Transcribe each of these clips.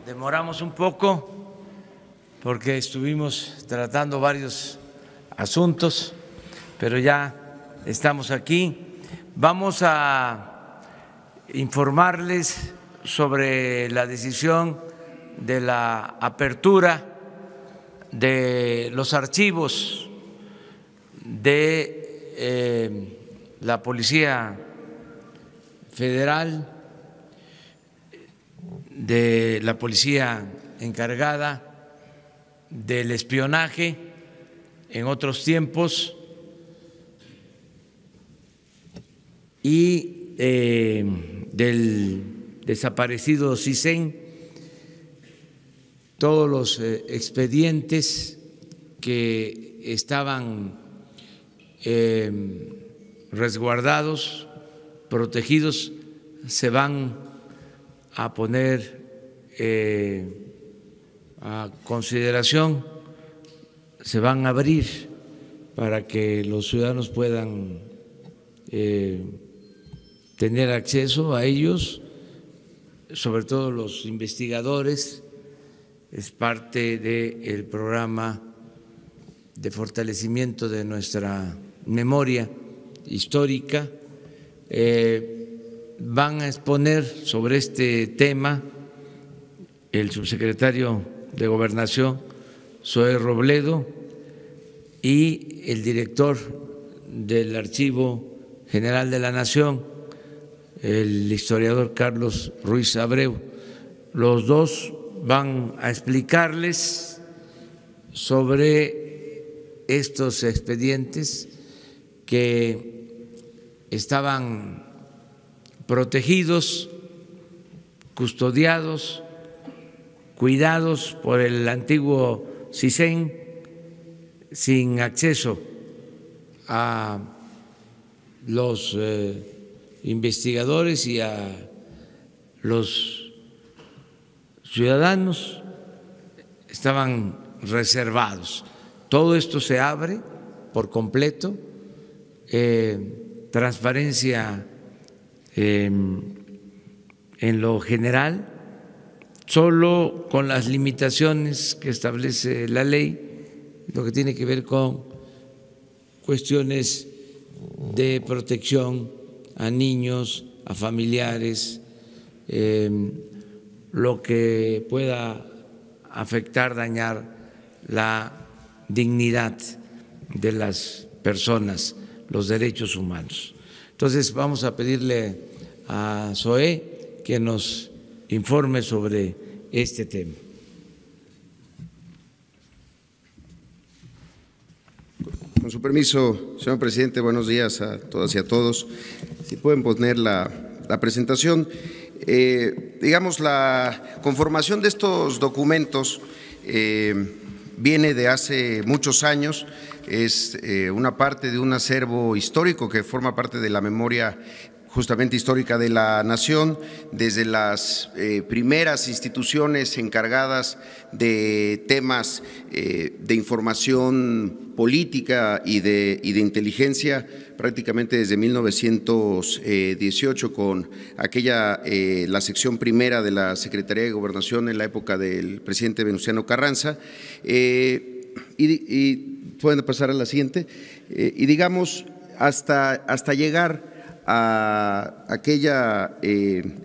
demoramos un poco porque estuvimos tratando varios asuntos, pero ya estamos aquí. Vamos a informarles sobre la decisión de la apertura de los archivos de la Policía Federal, de la policía encargada del espionaje en otros tiempos y del desaparecido CISEN, todos los expedientes que estaban resguardados, protegidos, se van a poner a consideración, se van a abrir para que los ciudadanos puedan tener acceso a ellos, sobre todo los investigadores. Es parte del programa de fortalecimiento de nuestra memoria histórica. Van a exponer sobre este tema el subsecretario de Gobernación, Zoé Robledo, y el director del Archivo General de la Nación, el historiador Carlos Ruiz Abreu. Los dos van a explicarles sobre estos expedientes que estaban protegidos, custodiados, cuidados por el antiguo CISEN, sin acceso a los investigadores y a los ciudadanos, estaban reservados. Todo esto se abre por completo, transparencia en lo general, solo con las limitaciones que establece la ley, lo que tiene que ver con cuestiones de protección a niños, a familiares, lo que pueda afectar, dañar la dignidad de las personas, los derechos humanos. Entonces vamos a pedirle a Zoé que nos informe sobre este tema. Con su permiso, señor presidente, buenos días a todas y a todos. Si pueden poner la presentación. Digamos, la conformación de estos documentos viene de hace muchos años, es una parte de un acervo histórico que forma parte de la memoria justamente histórica de la nación, desde las primeras instituciones encargadas de temas de información política y de inteligencia, prácticamente desde 1918 con aquella, la sección primera de la Secretaría de Gobernación en la época del presidente Venustiano Carranza, y pueden pasar a la siguiente, y digamos hasta llegar a aquella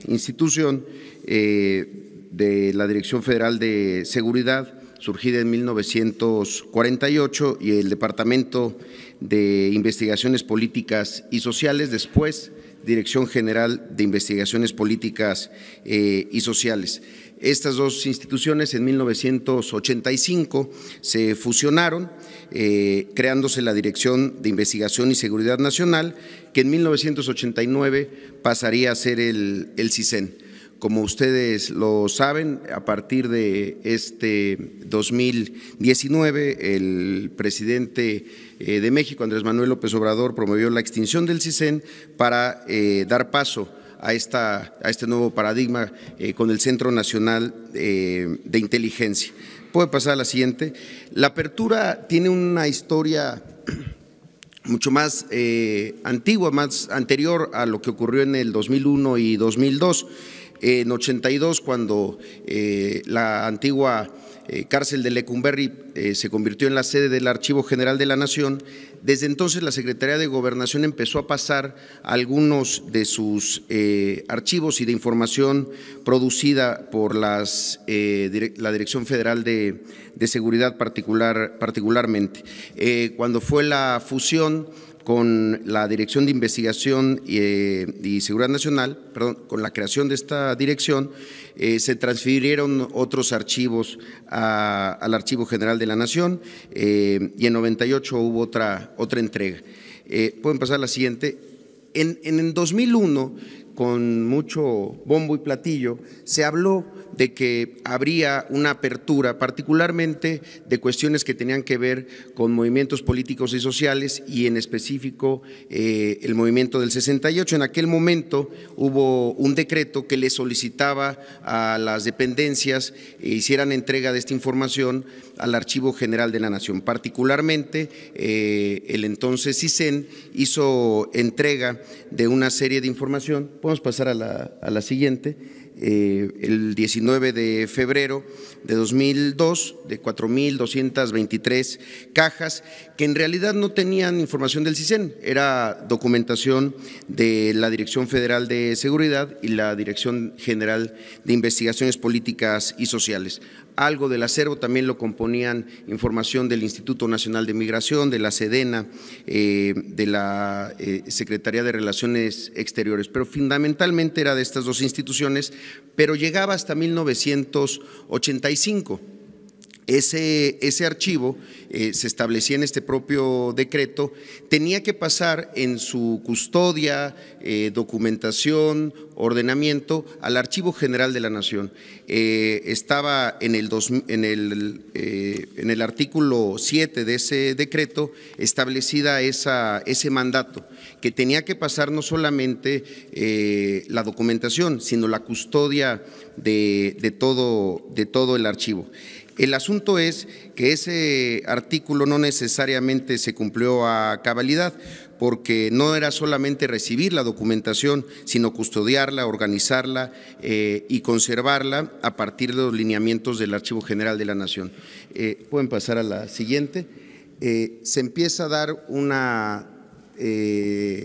institución de la Dirección Federal de Seguridad, surgida en 1948, y el Departamento de Investigaciones Políticas y Sociales, después Dirección General de Investigaciones Políticas y Sociales. Estas dos instituciones en 1985 se fusionaron, creándose la Dirección de Investigación y Seguridad Nacional, que en 1989 pasaría a ser el CISEN. Como ustedes lo saben, a partir de este 2019, el presidente de México, Andrés Manuel López Obrador, promovió la extinción del CISEN para dar paso a este nuevo paradigma con el Centro Nacional de Inteligencia. Puede pasar a la siguiente. La apertura tiene una historia mucho más antigua, más anterior a lo que ocurrió en el 2001 y 2002. En 82, cuando la antigua cárcel de Lecumberri se convirtió en la sede del Archivo General de la Nación, desde entonces la Secretaría de Gobernación empezó a pasar algunos de sus archivos y de información producida por la Dirección Federal de Seguridad particularmente. Cuando fue la fusión con la Dirección de Investigación y Seguridad Nacional, perdón, con la creación de esta dirección, se transfirieron otros archivos al Archivo General de la Nación y en 98 hubo otra entrega. Pueden pasar a la siguiente. En 2001, con mucho bombo y platillo, se habló de que habría una apertura, particularmente de cuestiones que tenían que ver con movimientos políticos y sociales y en específico el movimiento del 68. En aquel momento hubo un decreto que le solicitaba a las dependencias hicieran entrega de esta información al Archivo General de la Nación. Particularmente el entonces CISEN hizo entrega de una serie de información. Podemos pasar a la siguiente. El 19 de febrero de 2002, de 4,223 cajas, que en realidad no tenían información del CISEN, era documentación de la Dirección Federal de Seguridad y la Dirección General de Investigaciones Políticas y Sociales. Algo del acervo también lo componían información del Instituto Nacional de Migración, de la Sedena, de la Secretaría de Relaciones Exteriores, pero fundamentalmente era de estas dos instituciones, pero llegaba hasta 1985. Ese archivo se establecía en este propio decreto, tenía que pasar en su custodia, documentación, ordenamiento al Archivo General de la Nación. Estaba en el artículo 7 de ese decreto establecida ese mandato, que tenía que pasar no solamente la documentación, sino la custodia de todo el archivo. El asunto es que ese artículo no necesariamente se cumplió a cabalidad, porque no era solamente recibir la documentación, sino custodiarla, organizarla y conservarla a partir de los lineamientos del Archivo General de la Nación. Pueden pasar a la siguiente. Se empieza a dar una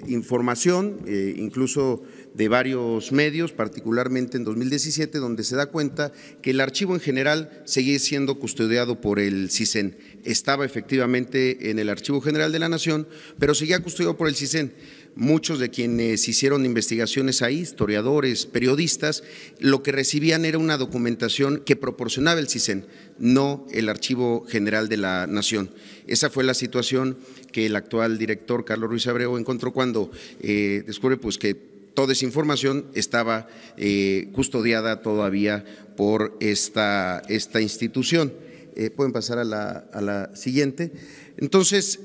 información, incluso de varios medios, particularmente en 2017, donde se da cuenta que el archivo en general seguía siendo custodiado por el CISEN. Estaba efectivamente en el Archivo General de la Nación, pero seguía custodiado por el CISEN. Muchos de quienes hicieron investigaciones ahí, historiadores, periodistas, lo que recibían era una documentación que proporcionaba el CISEN, no el Archivo General de la Nación. Esa fue la situación que el actual director, Carlos Ruiz Abreu, encontró cuando descubre pues que toda esa información estaba custodiada todavía por esta institución. Pueden pasar a la siguiente. Entonces,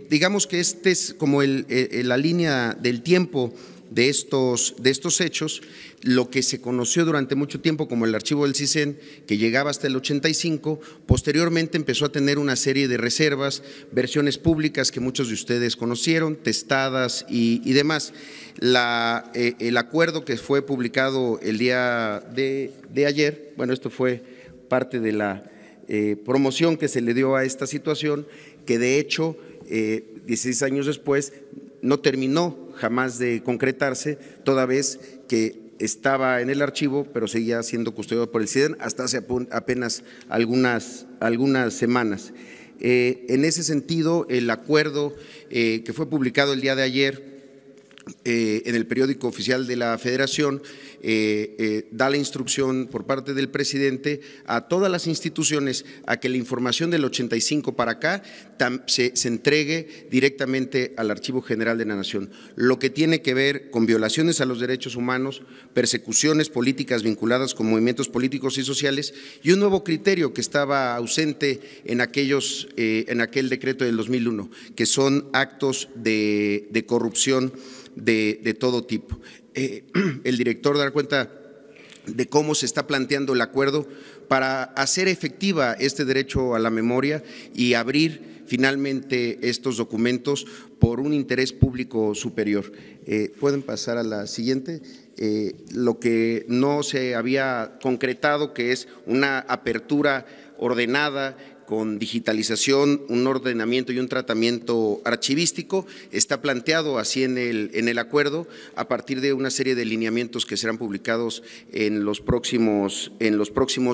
digamos que este es como la línea del tiempo de estos hechos, lo que se conoció durante mucho tiempo como el archivo del CISEN, que llegaba hasta el 85, posteriormente empezó a tener una serie de reservas, versiones públicas que muchos de ustedes conocieron, testadas y demás. El acuerdo que fue publicado el día de ayer, bueno, esto fue parte de la promoción que se le dio a esta situación, que de hecho 16 años después no terminó jamás de concretarse, toda vez que estaba en el archivo, pero seguía siendo custodiado por el CISEN hasta hace apenas algunas semanas. En ese sentido, el acuerdo que fue publicado el día de ayer en el periódico oficial de la Federación da la instrucción por parte del presidente a todas las instituciones a que la información del 85 para acá se entregue directamente al Archivo General de la Nación, lo que tiene que ver con violaciones a los derechos humanos, persecuciones políticas vinculadas con movimientos políticos y sociales y un nuevo criterio que estaba ausente en aquel decreto del 2001, que son actos de corrupción de todo tipo. El director dará cuenta de cómo se está planteando el acuerdo para hacer efectiva este derecho a la memoria y abrir finalmente estos documentos por un interés público superior. Pueden pasar a la siguiente. lo que no se había concretado, que es una apertura ordenada, con digitalización, un ordenamiento y un tratamiento archivístico, está planteado así en el acuerdo, a partir de una serie de lineamientos que serán publicados en los próximos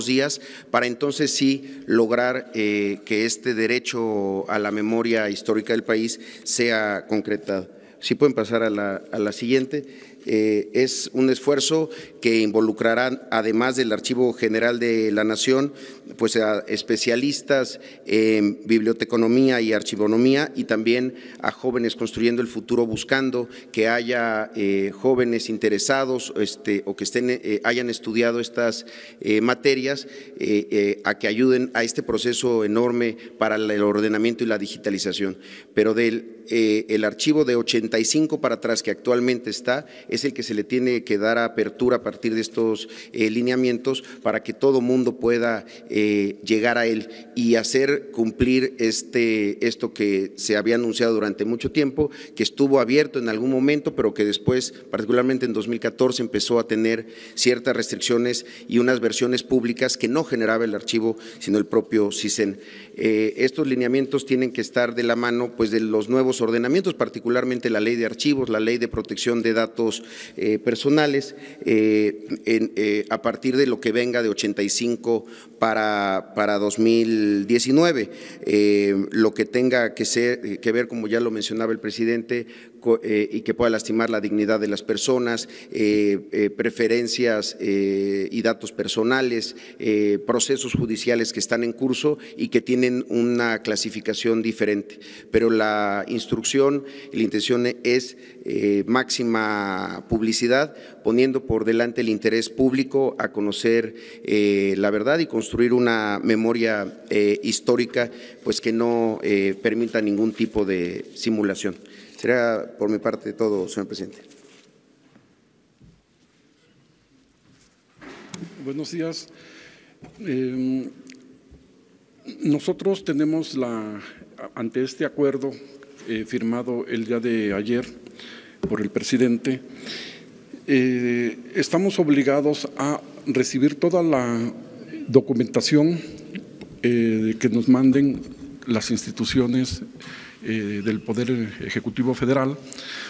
días, para entonces sí lograr que este derecho a la memoria histórica del país sea concretado. Si pueden pasar a la siguiente. Es un esfuerzo que involucrará, además del Archivo General de la Nación, pues a especialistas en biblioteconomía y archivonomía, y también a jóvenes construyendo el futuro, buscando que haya jóvenes interesados o que hayan estudiado estas materias, a que ayuden a este proceso enorme para el ordenamiento y la digitalización. Pero el archivo de 85 para atrás, que actualmente está, es el que se le tiene que dar apertura a partir de estos lineamientos, para que todo mundo pueda llegar a él y hacer cumplir esto que se había anunciado durante mucho tiempo, que estuvo abierto en algún momento, pero que después, particularmente en 2014, empezó a tener ciertas restricciones y unas versiones públicas que no generaba el archivo, sino el propio CISEN. Estos lineamientos tienen que estar de la mano, pues, de los nuevos ordenamientos, particularmente la Ley de Archivos, la Ley de Protección de Datos personales, a partir de lo que venga de 85 para 2019, lo que tenga que ver, como ya lo mencionaba el presidente, y que pueda lastimar la dignidad de las personas, preferencias y datos personales, procesos judiciales que están en curso y que tienen una clasificación diferente. Pero la instrucción y la intención es máxima publicidad, poniendo por delante el interés público a conocer la verdad y construir una memoria histórica, pues, que no permita ningún tipo de simulación. Será por mi parte todo, señor presidente. Buenos días. Nosotros tenemos ante este acuerdo firmado el día de ayer por el presidente, estamos obligados a recibir toda la documentación que nos manden las instituciones del Poder Ejecutivo Federal.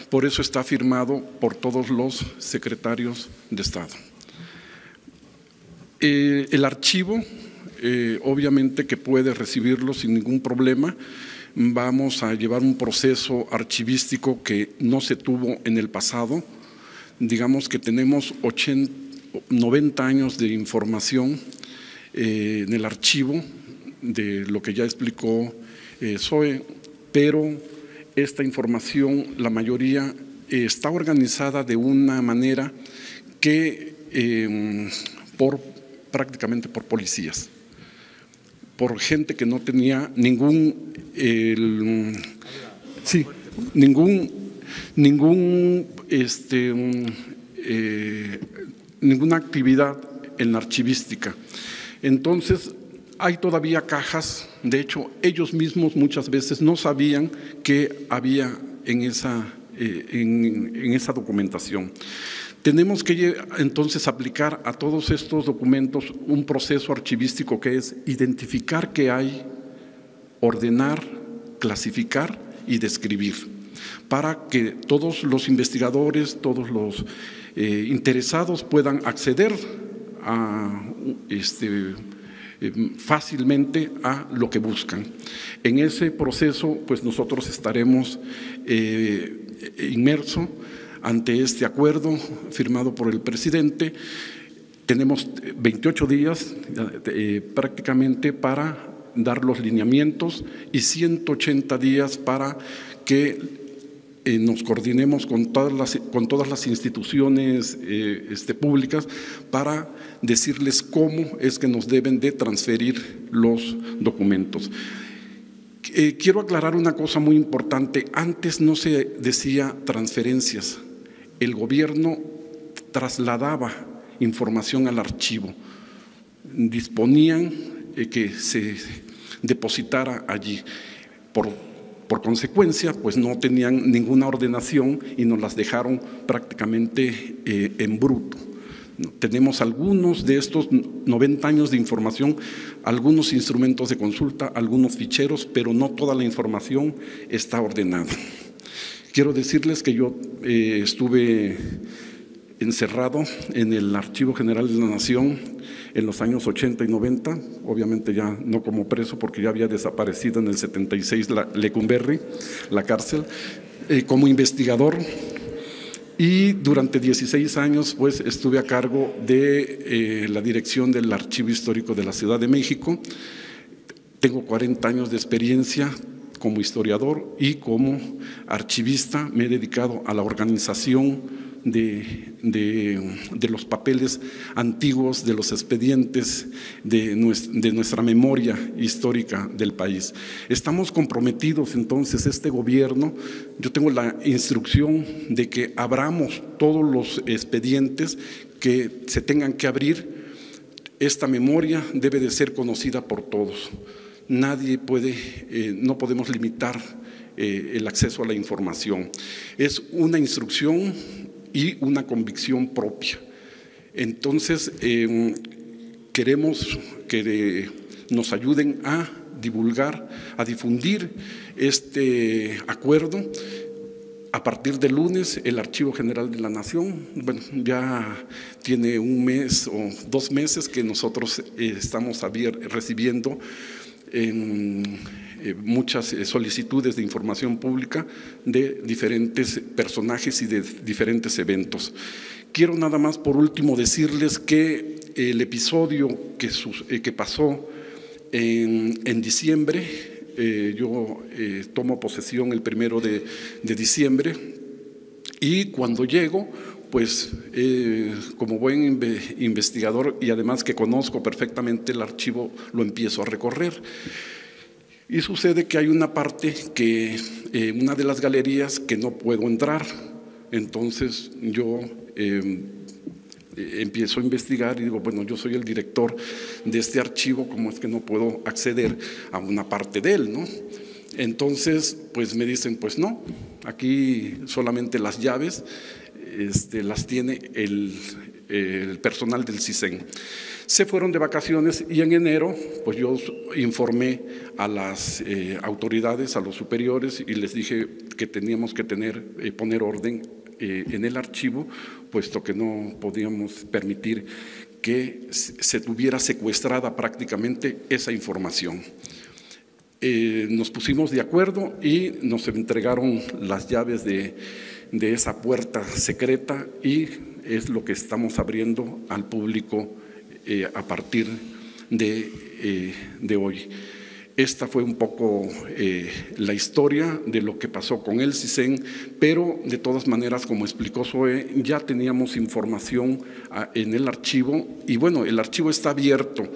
Por eso está firmado por todos los secretarios de Estado. El archivo, obviamente que puede recibirlo sin ningún problema. Vamos a llevar un proceso archivístico que no se tuvo en el pasado. Digamos que tenemos 90 años de información en el archivo, de lo que ya explicó Zoe, pero esta información, la mayoría, está organizada de una manera que prácticamente por policías, por gente que no tenía ninguna actividad en la archivística. Entonces, hay todavía cajas, de hecho, ellos mismos muchas veces no sabían qué había en esa documentación. Tenemos que entonces aplicar a todos estos documentos un proceso archivístico que es identificar qué hay, ordenar, clasificar y describir, para que todos los investigadores, todos los interesados puedan acceder fácilmente a lo que buscan. En ese proceso, pues nosotros estaremos inmersos ante este acuerdo firmado por el presidente. Tenemos 28 días prácticamente para dar los lineamientos y 180 días para que nos coordinemos con todas las instituciones públicas para decirles cómo es que nos deben de transferir los documentos. Quiero aclarar una cosa muy importante. Antes no se decía transferencias. El gobierno trasladaba información al archivo. Disponían que se depositara allí. Por Por consecuencia, pues no tenían ninguna ordenación y nos las dejaron prácticamente en bruto. Tenemos algunos de estos 90 años de información, algunos instrumentos de consulta, algunos ficheros, pero no toda la información está ordenada. Quiero decirles que yo estuve encerrado en el Archivo General de la Nación en los años 80 y 90, obviamente ya no como preso porque ya había desaparecido en el 76 Lecumberri, la cárcel, como investigador. Y durante 16 años pues estuve a cargo de la dirección del Archivo Histórico de la Ciudad de México. Tengo 40 años de experiencia como historiador y como archivista. Me he dedicado a la organización de los papeles antiguos, de los expedientes, de nuestra memoria histórica del país. Estamos comprometidos entonces, este gobierno, yo tengo la instrucción de que abramos todos los expedientes que se tengan que abrir. Esta memoria debe de ser conocida por todos. Nadie puede, no podemos limitar el acceso a la información. Es una instrucción y una convicción propia. Entonces, queremos que nos ayuden a divulgar, a difundir este acuerdo. A partir de lunes, el Archivo General de la Nación, bueno, ya tiene un mes o 2 meses que nosotros estamos recibiendo muchas solicitudes de información pública de diferentes personajes y de diferentes eventos. Quiero nada más por último decirles que el episodio que pasó en diciembre, yo tomo posesión el 1 de diciembre y cuando llego, pues como buen investigador y además que conozco perfectamente el archivo, lo empiezo a recorrer. Y sucede que hay una parte que, una de las galerías que no puedo entrar. Entonces yo empiezo a investigar y digo, bueno, yo soy el director de este archivo, ¿cómo es que no puedo acceder a una parte de él, no? Entonces, pues me dicen, pues no, aquí solamente las llaves las tiene el personal del CISEN. Se fueron de vacaciones y en enero pues yo informé a las autoridades, a los superiores y les dije que teníamos que poner orden en el archivo, puesto que no podíamos permitir que se tuviera secuestrada prácticamente esa información. Nos pusimos de acuerdo y nos entregaron las llaves de esa puerta secreta y es lo que estamos abriendo al público a partir de hoy. Esta fue un poco la historia de lo que pasó con el CISEN, pero de todas maneras, como explicó Zoe, ya teníamos información en el archivo y bueno, el archivo está abierto.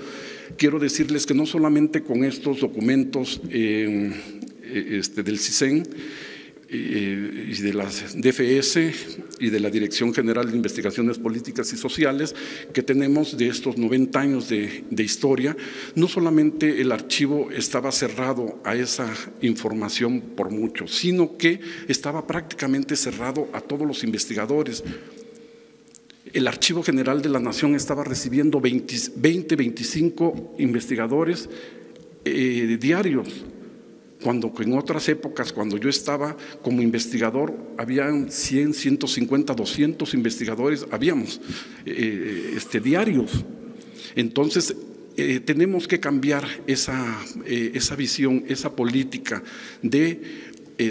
Quiero decirles que no solamente con estos documentos del CISEN y de las DFS y de la Dirección General de Investigaciones Políticas y Sociales que tenemos de estos 90 años de historia, no solamente el archivo estaba cerrado a esa información por mucho, sino que estaba prácticamente cerrado a todos los investigadores. El Archivo General de la Nación estaba recibiendo 25 investigadores diarios, cuando en otras épocas, cuando yo estaba como investigador, habían 100, 150, 200 investigadores, habíamos diarios. Entonces, tenemos que cambiar esa visión, esa política de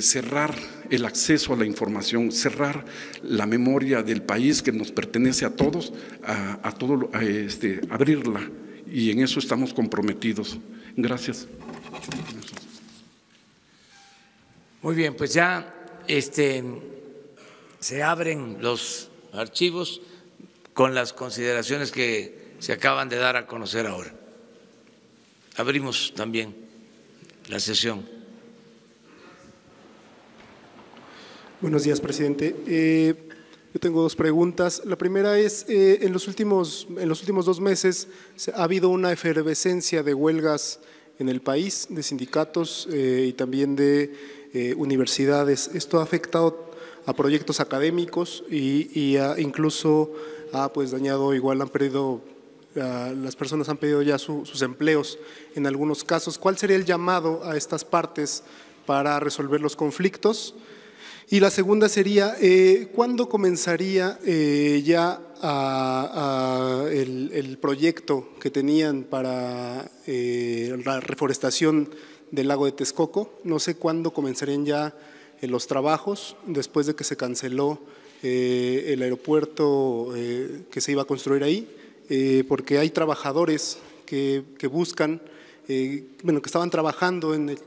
cerrar el acceso a la información, cerrar la memoria del país que nos pertenece a todos, abrirla, y en eso estamos comprometidos. Gracias. Muy bien, pues ya se abren los archivos con las consideraciones que se acaban de dar a conocer ahora. Abrimos también la sesión. Buenos días, presidente. Yo tengo 2 preguntas. La primera es, en los últimos 2 meses ha habido una efervescencia de huelgas en el país, de sindicatos y también de universidades. Esto ha afectado a proyectos académicos y incluso ha pues dañado, igual han perdido, las personas han perdido ya sus empleos en algunos casos. ¿Cuál sería el llamado a estas partes para resolver los conflictos? Y la segunda sería, ¿cuándo comenzaría ya el proyecto que tenían para la reforestación del lago de Texcoco? No sé cuándo comenzarían ya los trabajos, después de que se canceló el aeropuerto que se iba a construir ahí, porque hay trabajadores que buscan, bueno, que estaban trabajando en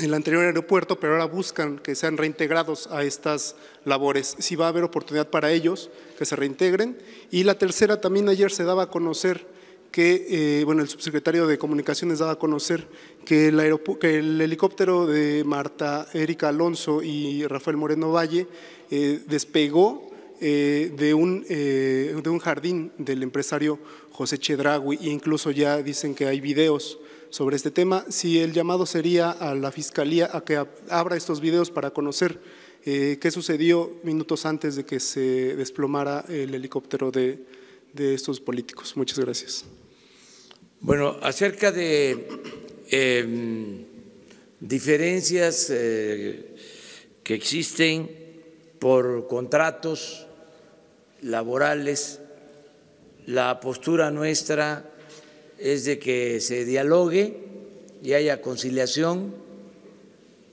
el anterior aeropuerto, pero ahora buscan que sean reintegrados a estas labores. Si va a haber oportunidad para ellos que se reintegren. Y la tercera, también ayer se daba a conocer que, bueno, el subsecretario de Comunicaciones daba a conocer que el helicóptero de Marta Erika Alonso y Rafael Moreno Valle despegó de un jardín del empresario José Chedraui, e incluso ya dicen que hay videos sobre este tema. Si el llamado sería a la Fiscalía a que abra estos videos para conocer qué sucedió minutos antes de que se desplomara el helicóptero de estos políticos. Muchas gracias. Bueno, acerca de diferencias que existen por contratos laborales, la postura nuestra es de que se dialogue y haya conciliación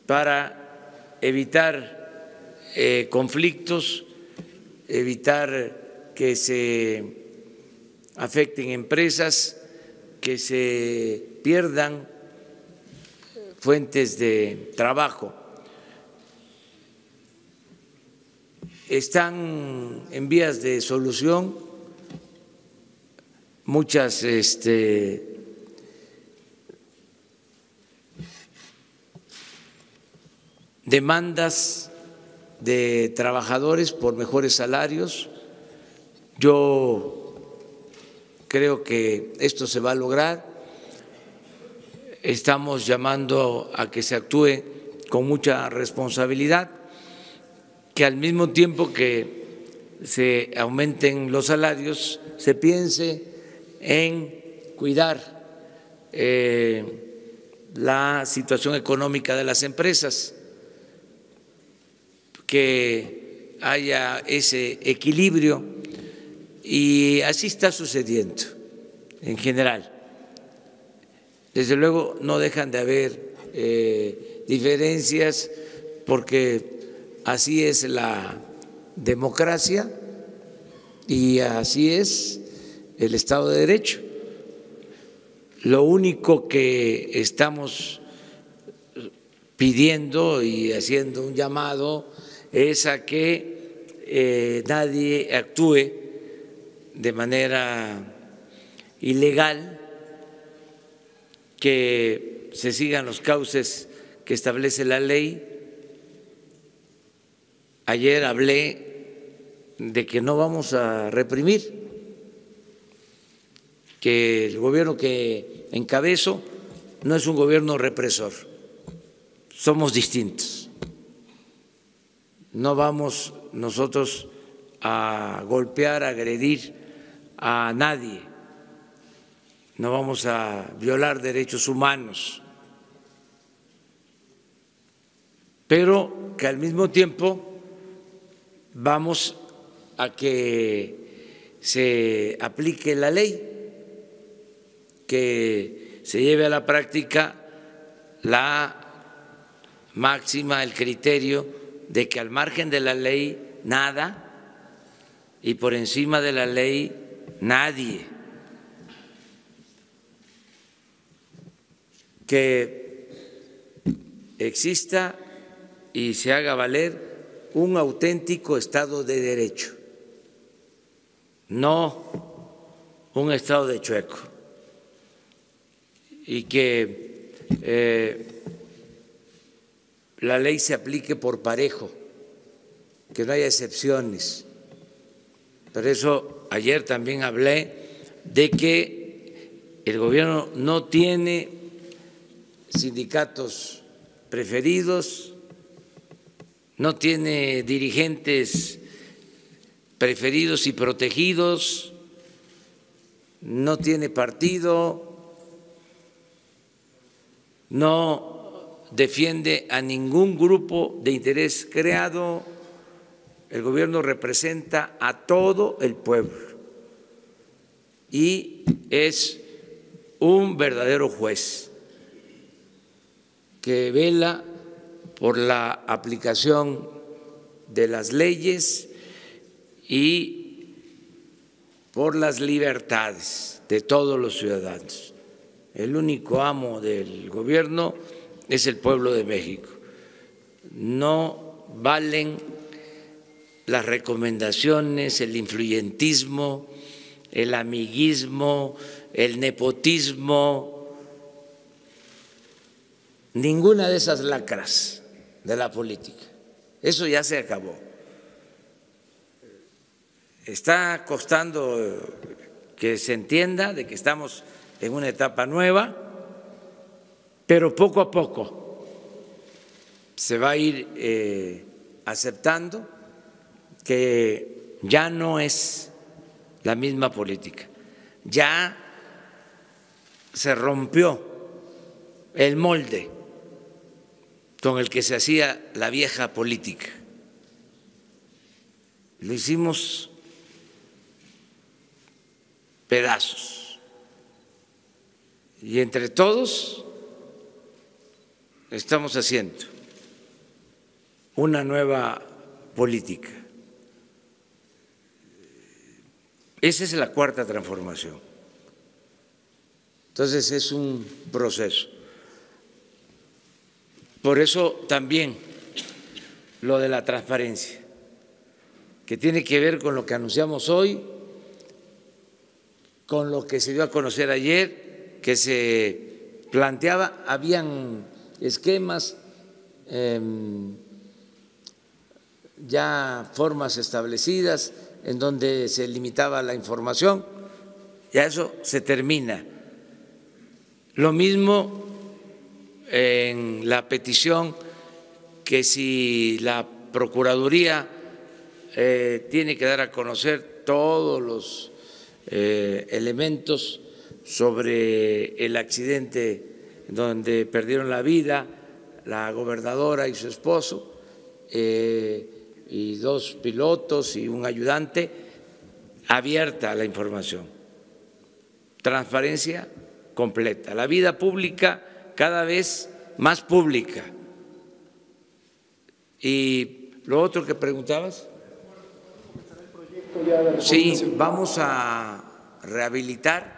para evitar conflictos, evitar que se afecten empresas, que se pierdan fuentes de trabajo. Están en vías de solución muchas demandas de trabajadores por mejores salarios. Yo creo que esto se va a lograr. Estamos llamando a que se actúe con mucha responsabilidad, que al mismo tiempo que se aumenten los salarios, se piense en cuidar la situación económica de las empresas, que haya ese equilibrio, y así está sucediendo en general. Desde luego no dejan de haber diferencias, porque así es la democracia y así es el Estado de Derecho. Lo único que estamos pidiendo y haciendo un llamado es a que nadie actúe de manera ilegal, que se sigan los cauces que establece la ley. Ayer hablé de que no vamos a reprimir, que el gobierno que encabezo no es un gobierno represor, somos distintos. No vamos nosotros a golpear, a agredir a nadie, no vamos a violar derechos humanos, pero que al mismo tiempo vamos a que se aplique la ley, que se lleve a la práctica la máxima, el criterio de que al margen de la ley nada y por encima de la ley nadie, que exista y se haga valer un auténtico Estado de Derecho, no un Estado de chueco, y que la ley se aplique por parejo, que no haya excepciones. Por eso ayer también hablé de que el gobierno no tiene sindicatos preferidos no tiene dirigentes preferidos y protegidos, no tiene partido, no defiende a ningún grupo de interés creado. El gobierno representa a todo el pueblo y es un verdadero juez que vela por la aplicación de las leyes y por las libertades de todos los ciudadanos. El único amo del gobierno es el pueblo de México. No valen las recomendaciones, el influyentismo, el amiguismo, el nepotismo, ninguna de esas lacras de la política. Eso ya se acabó. Está costando que se entienda de que estamos en una etapa nueva, pero poco a poco se va a ir aceptando que ya no es la misma política, ya se rompió el molde con el que se hacía la vieja política. Lo hicimos pedazos y entre todos estamos haciendo una nueva política. Esa es la cuarta transformación. Entonces es un proceso. Por eso también lo de la transparencia, que tiene que ver con lo que anunciamos hoy, con lo que se dio a conocer ayer, que se planteaba, habían esquemas, ya formas establecidas en donde se limitaba la información, ya eso se termina. Lo mismo en la petición que si la Procuraduría tiene que dar a conocer todos los elementos sobre el accidente donde perdieron la vida la gobernadora y su esposo, y 2 pilotos y un ayudante, abierta la información, transparencia completa, la vida pública cada vez más pública. Y lo otro que preguntabas, sí, vamos a rehabilitar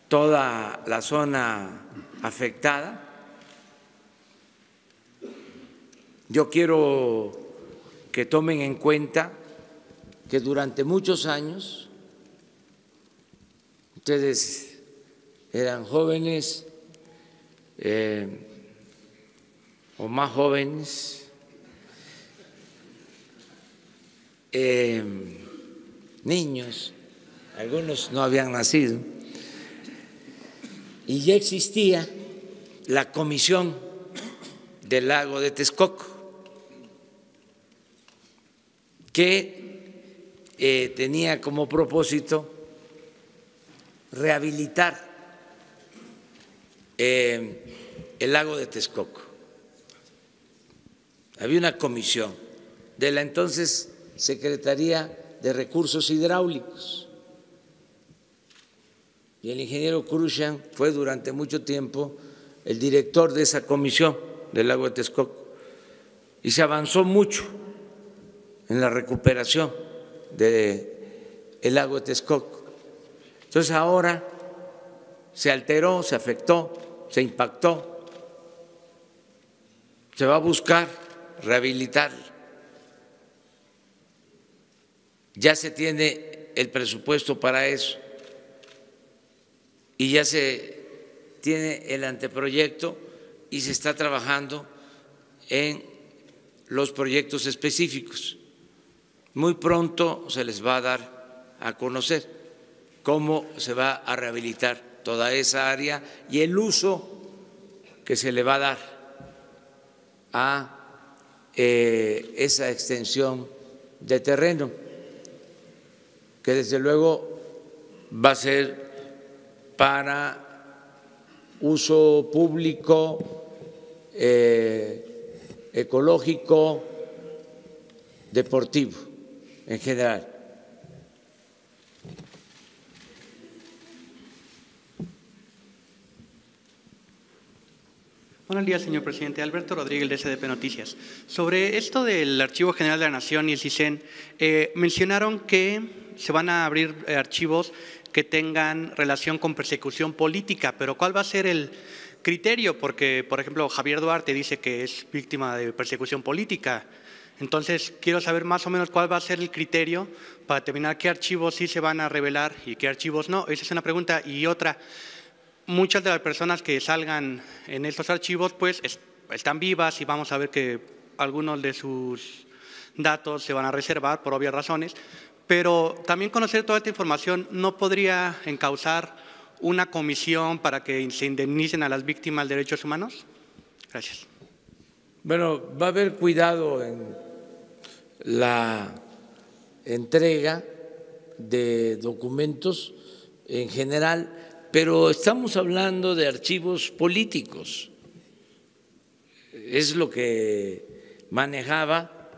toda la zona afectada. Yo quiero que tomen en cuenta que durante muchos años, ustedes eran jóvenes o más jóvenes, niños, algunos no habían nacido, y ya existía la Comisión del Lago de Texcoco, que tenía como propósito rehabilitar el lago de Texcoco. Había una comisión de la entonces Secretaría de Recursos Hidráulicos y el ingeniero Krushan fue durante mucho tiempo el director de esa comisión del lago de Texcoco y se avanzó mucho en la recuperación del lago de Texcoco. Entonces ahora se alteró, se afectó, se impactó, se va a buscar rehabilitar. Ya se tiene el presupuesto para eso y ya se tiene el anteproyecto y se está trabajando en los proyectos específicos. Muy pronto se les va a dar a conocer cómo se va a rehabilitar toda esa área y el uso que se le va a dar a esa extensión de terreno, que desde luego va a ser para uso público, ecológico, deportivo en general. Buenos días, señor presidente. Alberto Rodríguez, de SDP Noticias. Sobre esto del Archivo General de la Nación y el CISEN, mencionaron que se van a abrir archivos que tengan relación con persecución política, pero ¿cuál va a ser el criterio? Porque, por ejemplo, Javier Duarte dice que es víctima de persecución política. Entonces, quiero saber más o menos cuál va a ser el criterio para determinar qué archivos sí se van a revelar y qué archivos no. Esa es una pregunta. Y otra, muchas de las personas que salgan en estos archivos pues están vivas y vamos a ver que algunos de sus datos se van a reservar por obvias razones, pero también conocer toda esta información no podría encauzar una comisión para que se indemnicen a las víctimas de derechos humanos. Gracias. Bueno, va a haber cuidado en la entrega de documentos en general, pero estamos hablando de archivos políticos. Es lo que manejaba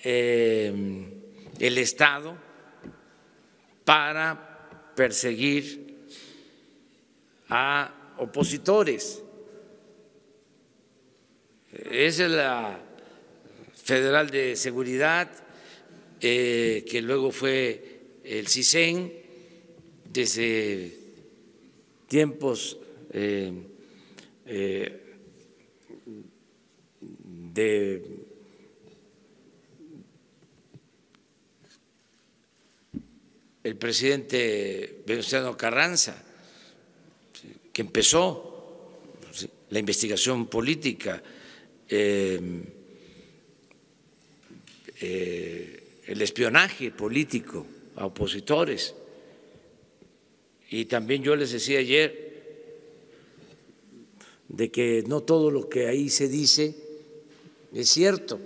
el Estado para perseguir a opositores. Esa es la Federal de Seguridad, que luego fue el CISEN, desde tiempos de el presidente Venustiano Carranza, que empezó la investigación política, el espionaje político a opositores. Y también yo les decía ayer de que no todo lo que ahí se dice es cierto,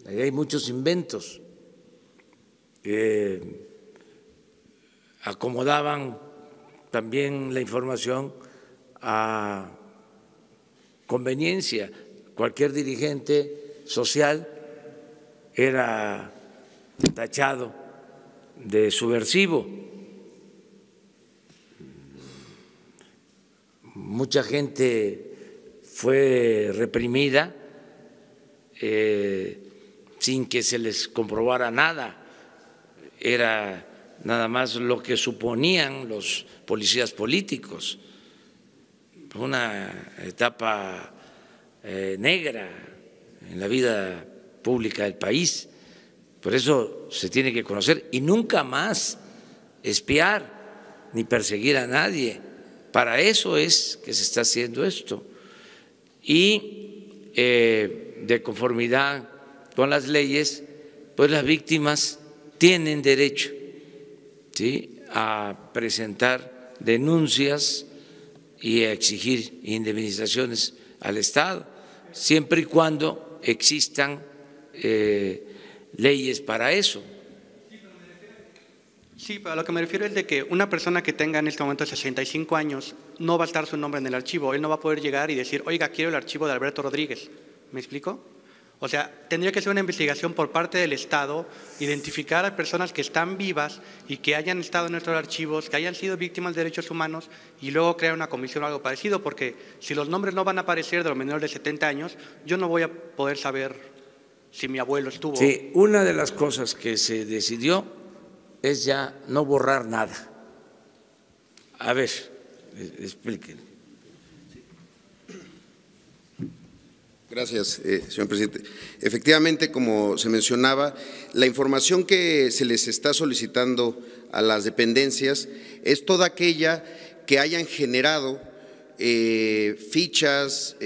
ahí hay muchos inventos que acomodaban también la información a conveniencia. Cualquier dirigente social era tachado de subversivo. Mucha gente fue reprimida sin que se les comprobara nada. Era nada más lo que suponían los policías políticos. Una etapa negra en la vida pública del país. Por eso se tiene que conocer y nunca más espiar ni perseguir a nadie. Para eso es que se está haciendo esto. Y de conformidad con las leyes, pues las víctimas tienen derecho, ¿sí?, a presentar denuncias y a exigir indemnizaciones al Estado, siempre y cuando existan leyes para eso. Sí, pero a lo que me refiero es de que una persona que tenga en este momento 65 años no va a estar su nombre en el archivo. Él no va a poder llegar y decir, oiga, quiero el archivo de Alberto Rodríguez. ¿Me explico? O sea, tendría que ser una investigación por parte del Estado, identificar a personas que están vivas y que hayan estado en nuestros archivos, que hayan sido víctimas de derechos humanos y luego crear una comisión o algo parecido, porque si los nombres no van a aparecer de los menores de 70 años, yo no voy a poder saber si mi abuelo estuvo. Sí, una de las cosas que se decidió es ya no borrar nada. A ver, explíquenme. Gracias, señor presidente. Efectivamente, como se mencionaba, la información que se les está solicitando a las dependencias es toda aquella que hayan generado fichas,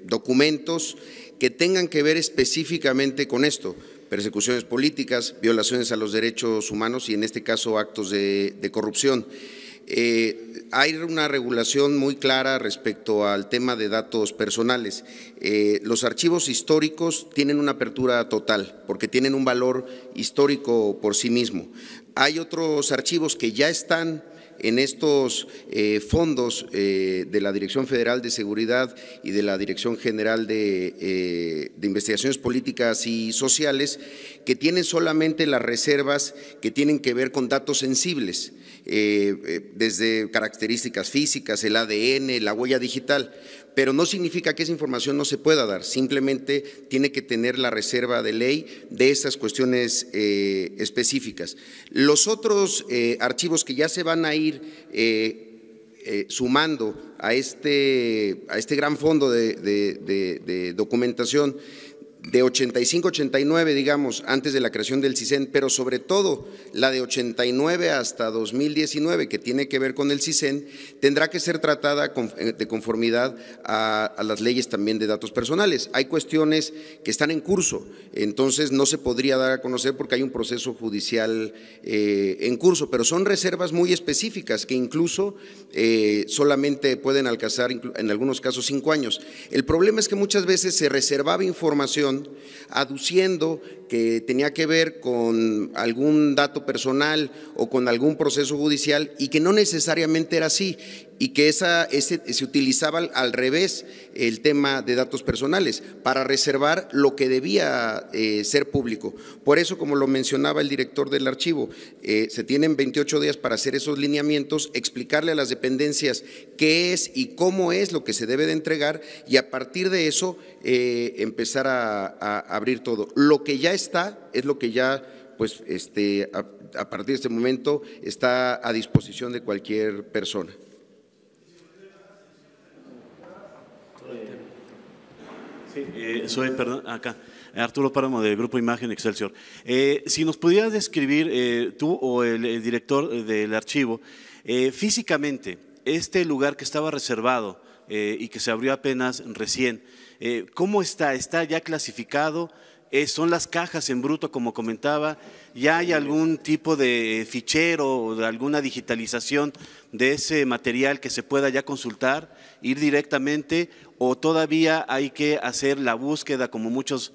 documentos que tengan que ver específicamente con esto: persecuciones políticas, violaciones a los derechos humanos y en este caso actos de corrupción. Hay una regulación muy clara respecto al tema de datos personales. Los archivos históricos tienen una apertura total porque tienen un valor histórico por sí mismo. Hay otros archivos que ya están en estos fondos de la Dirección Federal de Seguridad y de la Dirección General de Investigaciones Políticas y Sociales, que tienen solamente las reservas que tienen que ver con datos sensibles, desde características físicas, el ADN, la huella digital, pero no significa que esa información no se pueda dar, simplemente tiene que tener la reserva de ley de esas cuestiones específicas. Los otros archivos que ya se van a ir sumando a este gran fondo de documentación de 85-89, digamos, antes de la creación del CISEN, pero sobre todo la de 89 hasta 2019, que tiene que ver con el CISEN, tendrá que ser tratada de conformidad a las leyes también de datos personales. Hay cuestiones que están en curso, entonces no se podría dar a conocer porque hay un proceso judicial en curso, pero son reservas muy específicas que incluso solamente pueden alcanzar en algunos casos 5 años. El problema es que muchas veces se reservaba información aduciendo que tenía que ver con algún dato personal o con algún proceso judicial y que no necesariamente era así y que se utilizaba al revés el tema de datos personales para reservar lo que debía ser público. Por eso, como lo mencionaba el director del archivo, se tienen 28 días para hacer esos lineamientos, explicarle a las dependencias qué es y cómo es lo que se debe de entregar y a partir de eso empezar a abrir todo. Lo que ya está es lo que ya pues a partir de este momento está a disposición de cualquier persona. Sí, soy, perdón, acá, Arturo Páramo del Grupo Imagen Excelsior. Si nos pudieras describir tú o el director del archivo, físicamente, este lugar que estaba reservado y que se abrió apenas recién, ¿cómo está? ¿Está ya clasificado? ¿Son las cajas en bruto, como comentaba? ¿Ya hay algún tipo de fichero o de alguna digitalización de ese material que se pueda ya consultar, ir directamente, o todavía hay que hacer la búsqueda, como muchos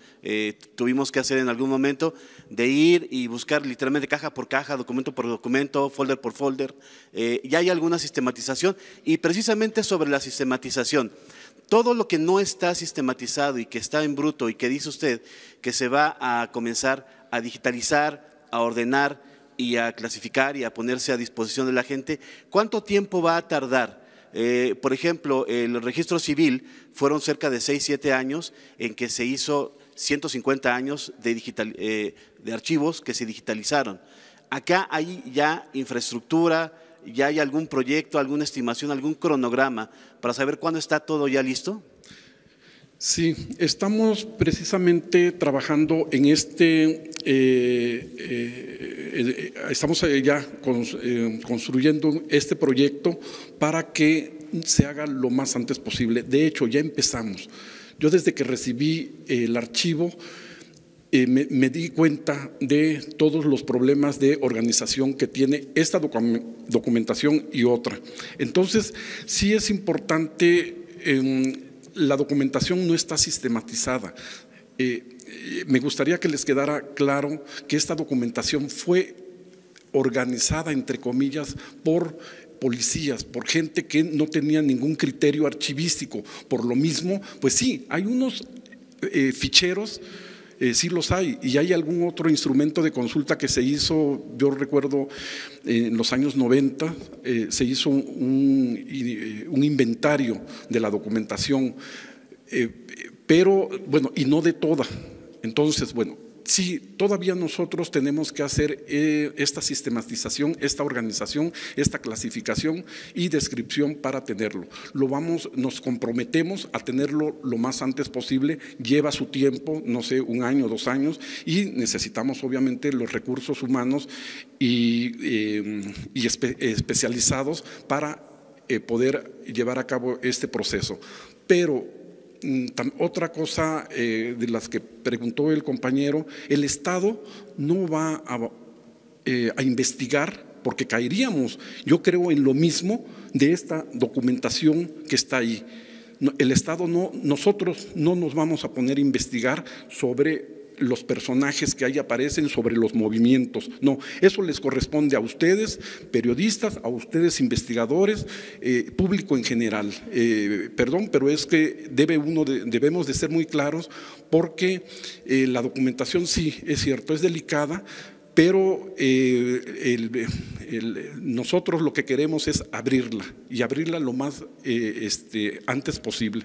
tuvimos que hacer en algún momento, de ir y buscar literalmente caja por caja, documento por documento, folder por folder? ¿Ya hay alguna sistematización? Y precisamente sobre la sistematización, todo lo que no está sistematizado y que está en bruto y que dice usted que se va a comenzar a digitalizar, a ordenar y a clasificar y a ponerse a disposición de la gente, ¿cuánto tiempo va a tardar? Por ejemplo, el registro civil fueron cerca de 6-7 años en que se hizo 150 años de archivos que se digitalizaron. Acá hay ya infraestructura, ¿ya hay algún proyecto, alguna estimación, algún cronograma para saber cuándo está todo ya listo? Sí, estamos precisamente trabajando en estamos ya construyendo este proyecto para que se haga lo más antes posible. De hecho, ya empezamos. Yo desde que recibí el archivo, me di cuenta de todos los problemas de organización que tiene esta documentación y otra. Entonces, sí es importante, la documentación no está sistematizada. Me gustaría que les quedara claro que esta documentación fue organizada, entre comillas, por policías, por gente que no tenía ningún criterio archivístico. Por lo mismo, pues sí, hay unos ficheros. Sí los hay, y hay algún otro instrumento de consulta que se hizo, yo recuerdo en los años 90, se hizo un inventario de la documentación, pero bueno, y no de toda. Entonces, bueno, sí, todavía nosotros tenemos que hacer esta sistematización, esta organización, esta clasificación y descripción para tenerlo. Nos comprometemos a tenerlo lo más antes posible, lleva su tiempo, no sé, 1 año, 2 años, y necesitamos obviamente los recursos humanos y especializados para poder llevar a cabo este proceso. Pero otra cosa de las que preguntó el compañero, el Estado no va a investigar porque caeríamos, yo creo, en lo mismo de esta documentación que está ahí. El Estado nosotros no nos vamos a poner a investigar sobre los personajes que ahí aparecen, sobre los movimientos. No, eso les corresponde a ustedes, periodistas, a ustedes, investigadores, público en general. Perdón, pero es que debemos de ser muy claros, porque la documentación sí, es cierto, es delicada, pero nosotros lo que queremos es abrirla, y abrirla lo más antes posible.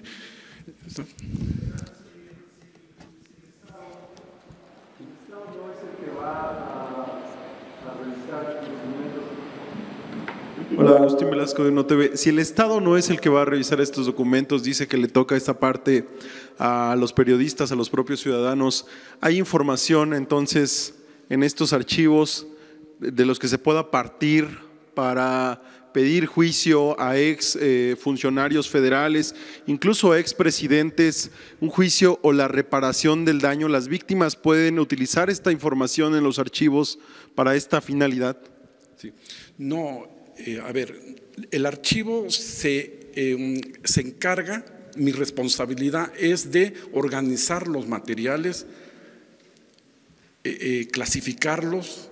Hola, Agustín Velasco de NoTV. Si el Estado no es el que va a revisar estos documentos, dice que le toca esta parte a los periodistas, a los propios ciudadanos, ¿hay información entonces en estos archivos de los que se pueda partir para pedir juicio a ex funcionarios federales, incluso a ex presidentes, un juicio o la reparación del daño? ¿Las víctimas pueden utilizar esta información en los archivos para esta finalidad? Sí. No, a ver, el archivo se encarga, mi responsabilidad es de organizar los materiales, clasificarlos,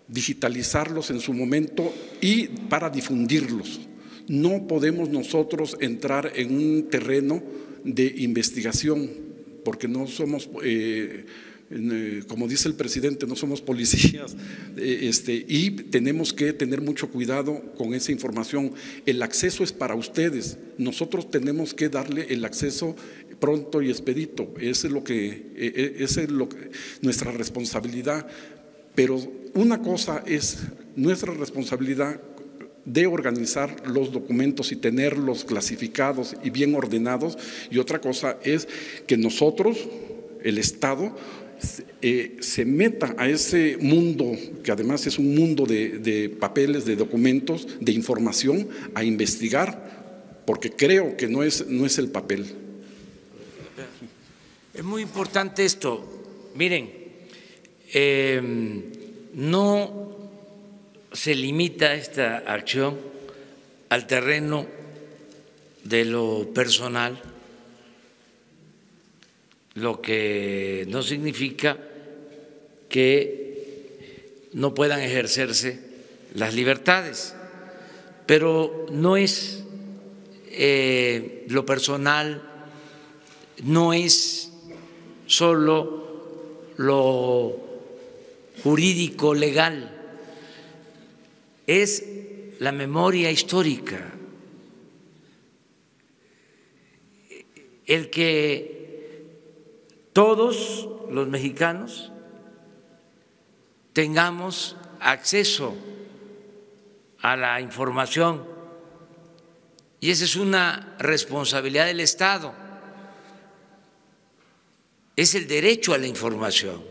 digitalizarlos en su momento y para difundirlos. No podemos nosotros entrar en un terreno de investigación, porque no somos, como dice el presidente, no somos policías, y tenemos que tener mucho cuidado con esa información. El acceso es para ustedes, nosotros tenemos que darle el acceso pronto y expedito. Esa es nuestra responsabilidad. Pero una cosa es nuestra responsabilidad de organizar los documentos y tenerlos clasificados y bien ordenados, y otra cosa es que nosotros, el Estado, se meta a ese mundo, que además es un mundo de papeles, de documentos, de información, a investigar, porque creo que no es el papel. Es muy importante esto. Miren, no se limita esta acción al terreno de lo personal, lo que no significa que no puedan ejercerse las libertades, pero no es lo personal, no es solo lo jurídico legal, es la memoria histórica, el que todos los mexicanos tengamos acceso a la información, y esa es una responsabilidad del Estado, es el derecho a la información,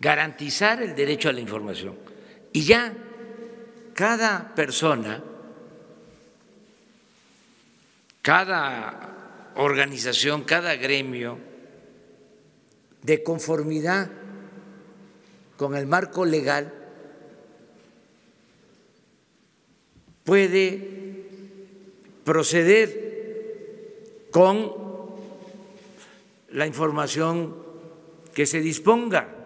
garantizar el derecho a la información. Y ya cada persona, cada organización, cada gremio, de conformidad con el marco legal, puede proceder con la información que se disponga.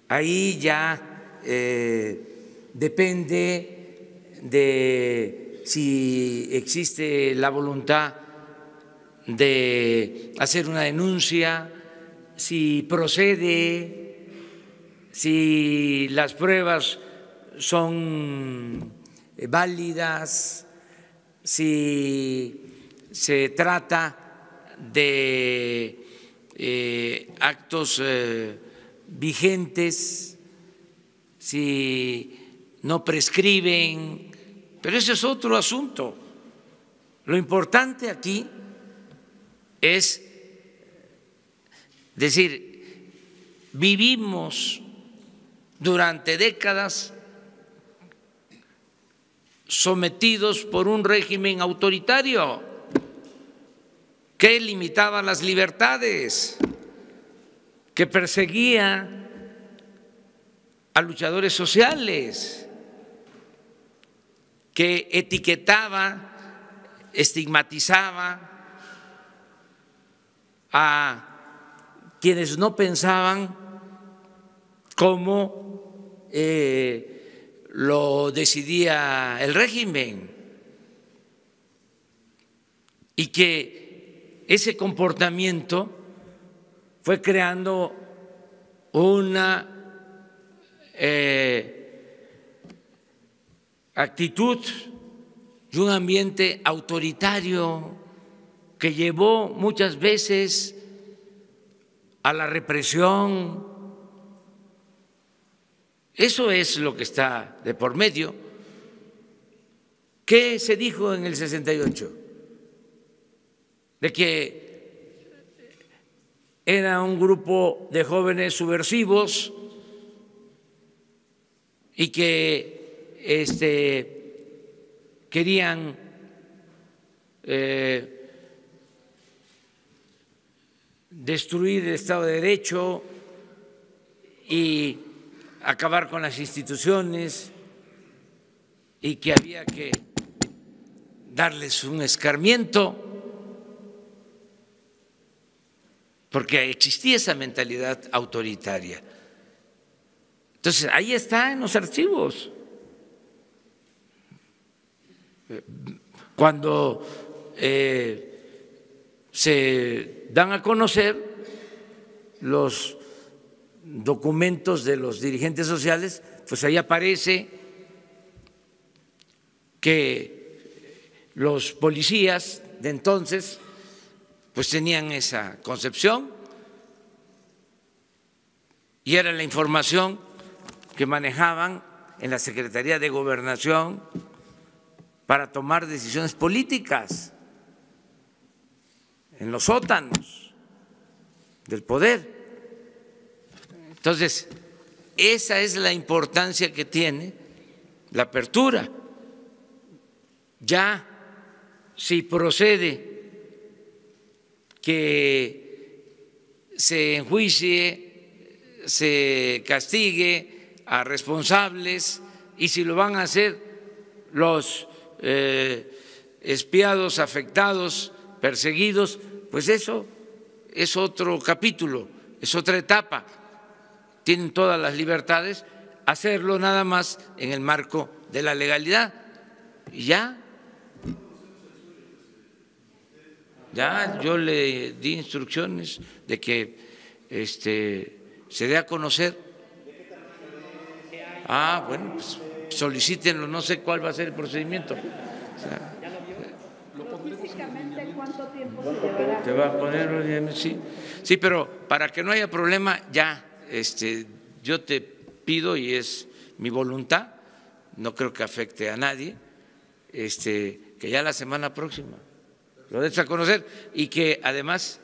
Ahí ya depende de si existe la voluntad de hacer una denuncia, si procede, si las pruebas son válidas, si se trata de actos vigentes, si no prescriben, pero ese es otro asunto. Lo importante aquí es decir, vivimos durante décadas sometidos por un régimen autoritario que limitaba las libertades, que perseguía a luchadores sociales, que etiquetaba, estigmatizaba a quienes no pensaban como lo decidía el régimen, y que ese comportamiento fue creando una actitud y un ambiente autoritario que llevó muchas veces a la represión. Eso es lo que está de por medio. ¿Qué se dijo en el 68? De que era un grupo de jóvenes subversivos y que querían destruir el Estado de Derecho y acabar con las instituciones, y que había que darles un escarmiento, porque existía esa mentalidad autoritaria. Entonces, ahí está en los archivos. Cuando se dan a conocer los documentos de los dirigentes sociales, pues ahí aparece que los policías de entonces pues tenían esa concepción y era la información que manejaban en la Secretaría de Gobernación para tomar decisiones políticas en los sótanos del poder. Entonces, esa es la importancia que tiene la apertura. Ya si procede que se enjuicie, se castigue a responsables, y si lo van a hacer los espiados, afectados, perseguidos, pues eso es otro capítulo, es otra etapa. Tienen todas las libertades, hacerlo nada más en el marco de la legalidad. Y ya yo le di instrucciones de que se dé a conocer. Bueno, pues solicítenlo, no sé cuál va a ser el procedimiento. O sea, ¿Físicamente cuánto tiempo se llevará? te va a poner, sí, pero para que no haya problema, ya yo te pido, y es mi voluntad, no creo que afecte a nadie, que ya la semana próxima lo des a conocer, y que además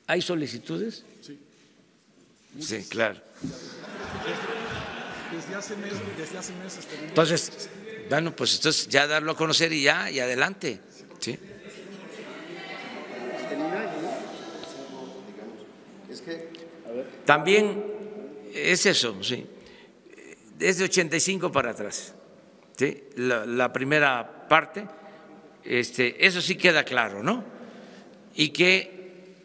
¿hay solicitudes? Sí, claro. Desde hace meses Entonces, bueno, pues entonces ya darlo a conocer y ya, y adelante. ¿Sí? También es eso, sí. Desde 85 para atrás, ¿sí? La primera parte, eso sí queda claro, ¿no? Y que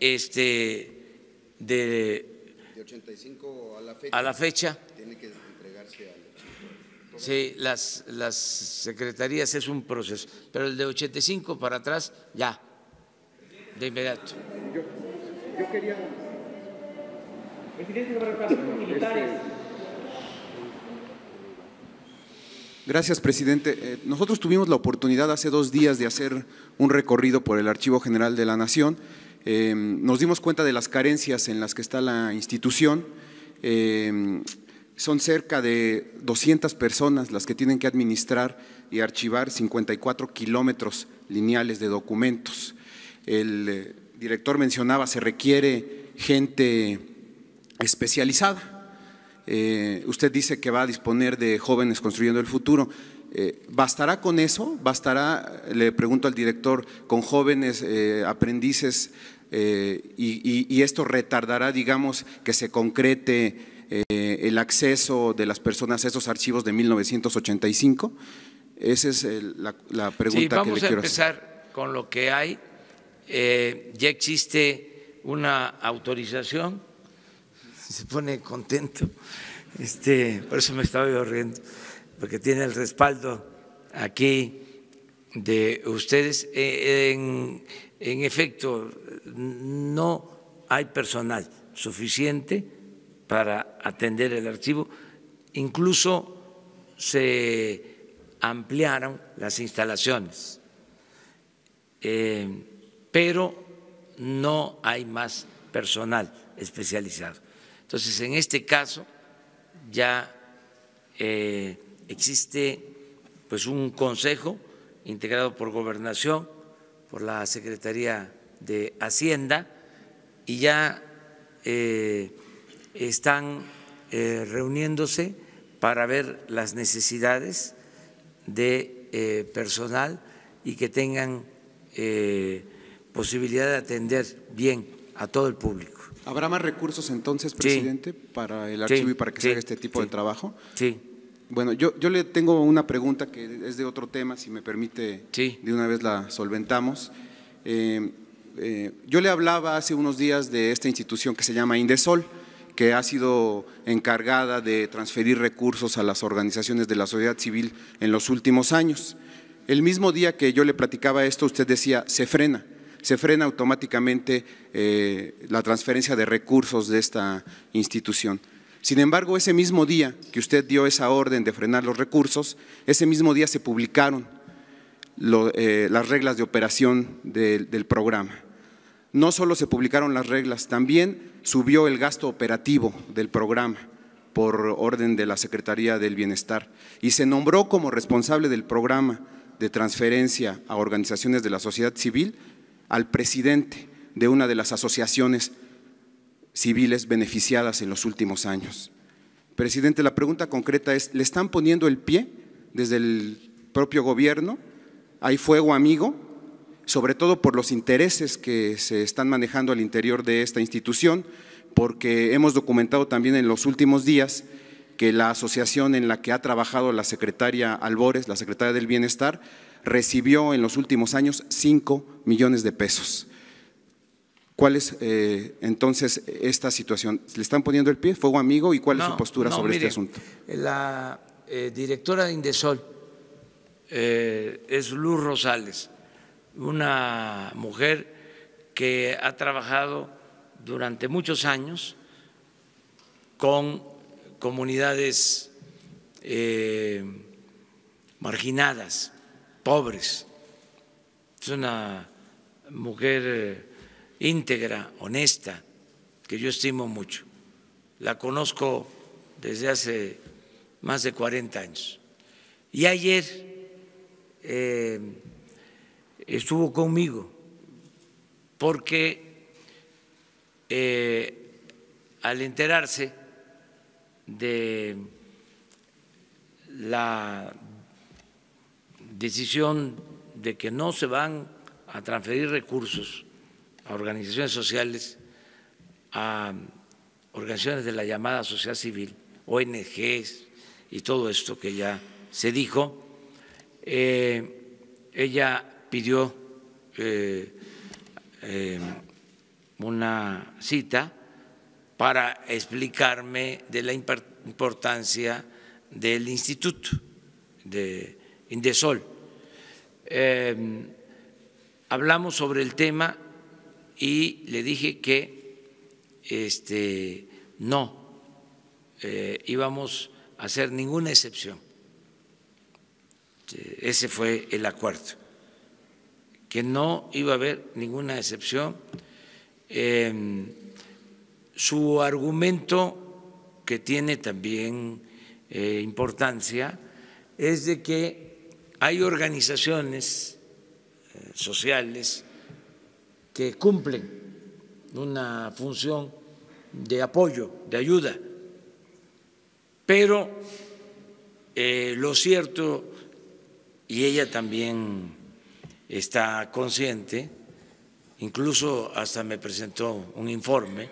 de 85 a la fecha tiene que entregarse al archivo. sí, las secretarías es un proceso, pero el de 85 para atrás ya, de inmediato. Yo quería… Presidente, sobre los militares. Gracias, presidente. Nosotros tuvimos la oportunidad hace 2 días de hacer un recorrido por el Archivo General de la Nación. Nos dimos cuenta de las carencias en las que está la institución. Son cerca de 200 personas las que tienen que administrar y archivar 54 kilómetros lineales de documentos. El director mencionaba, se requiere gente especializada. Usted dice que va a disponer de jóvenes construyendo el futuro. ¿Bastará con eso? ¿Bastará, le pregunto al director, con jóvenes aprendices y esto retardará, digamos, que se concrete el acceso de las personas a esos archivos de 1985? Esa es la pregunta que le quiero hacer. Vamos a empezar con lo que hay. Ya existe una autorización, se pone contento, por eso me estaba yo riendo, porque tiene el respaldo aquí de ustedes. En efecto, no hay personal suficiente para atender el archivo, incluso se ampliaron las instalaciones, pero no hay más personal especializado. Entonces, en este caso ya existe pues un consejo integrado por Gobernación, por la Secretaría de Hacienda, y ya están reuniéndose para ver las necesidades de personal y que tengan posibilidad de atender bien a todo el público. ¿Habrá más recursos entonces, presidente, para el archivo y para que se haga este tipo de trabajo? Sí. Bueno, yo le tengo una pregunta que es de otro tema, si me permite, de una vez la solventamos. Yo le hablaba hace unos días de esta institución que se llama Indesol, que ha sido encargada de transferir recursos a las organizaciones de la sociedad civil en los últimos años. El mismo día que yo le platicaba esto, usted decía, se frena automáticamente la transferencia de recursos de esta institución. Sin embargo, ese mismo día que usted dio esa orden de frenar los recursos, ese mismo día se publicaron las reglas de operación del programa. No solo se publicaron las reglas, también subió el gasto operativo del programa por orden de la Secretaría del Bienestar y se nombró como responsable del programa de transferencia a organizaciones de la sociedad civil al presidente de una de las asociaciones civiles beneficiadas en los últimos años. Presidente, la pregunta concreta es, ¿le están poniendo el pie desde el propio gobierno? ¿Hay fuego amigo? Sobre todo por los intereses que se están manejando al interior de esta institución, porque hemos documentado también en los últimos días que la asociación en la que ha trabajado la secretaria Albores, la secretaria del Bienestar, recibió en los últimos años 5 millones de pesos. ¿Cuál es entonces esta situación? ¿Le están poniendo el pie, fuego amigo, y cuál es su postura sobre este asunto? La directora de Indesol es Luz Rosales, una mujer que ha trabajado durante muchos años con comunidades marginadas, pobres. Es una mujer íntegra, honesta, que yo estimo mucho. La conozco desde hace más de 40 años. Y ayer estuvo conmigo porque al enterarse de la decisión de que no se van a transferir recursos a organizaciones sociales, a organizaciones de la llamada sociedad civil, ONGs y todo esto que ya se dijo, ella pidió una cita para explicarme de la importancia del instituto de Indesol. Hablamos sobre el tema y le dije que no íbamos a hacer ninguna excepción. Ese fue el acuerdo, que no iba a haber ninguna excepción. Su argumento, que tiene también importancia, es de que hay organizaciones sociales que cumplen una función de apoyo, de ayuda, pero lo cierto, y ella también está consciente, incluso hasta me presentó un informe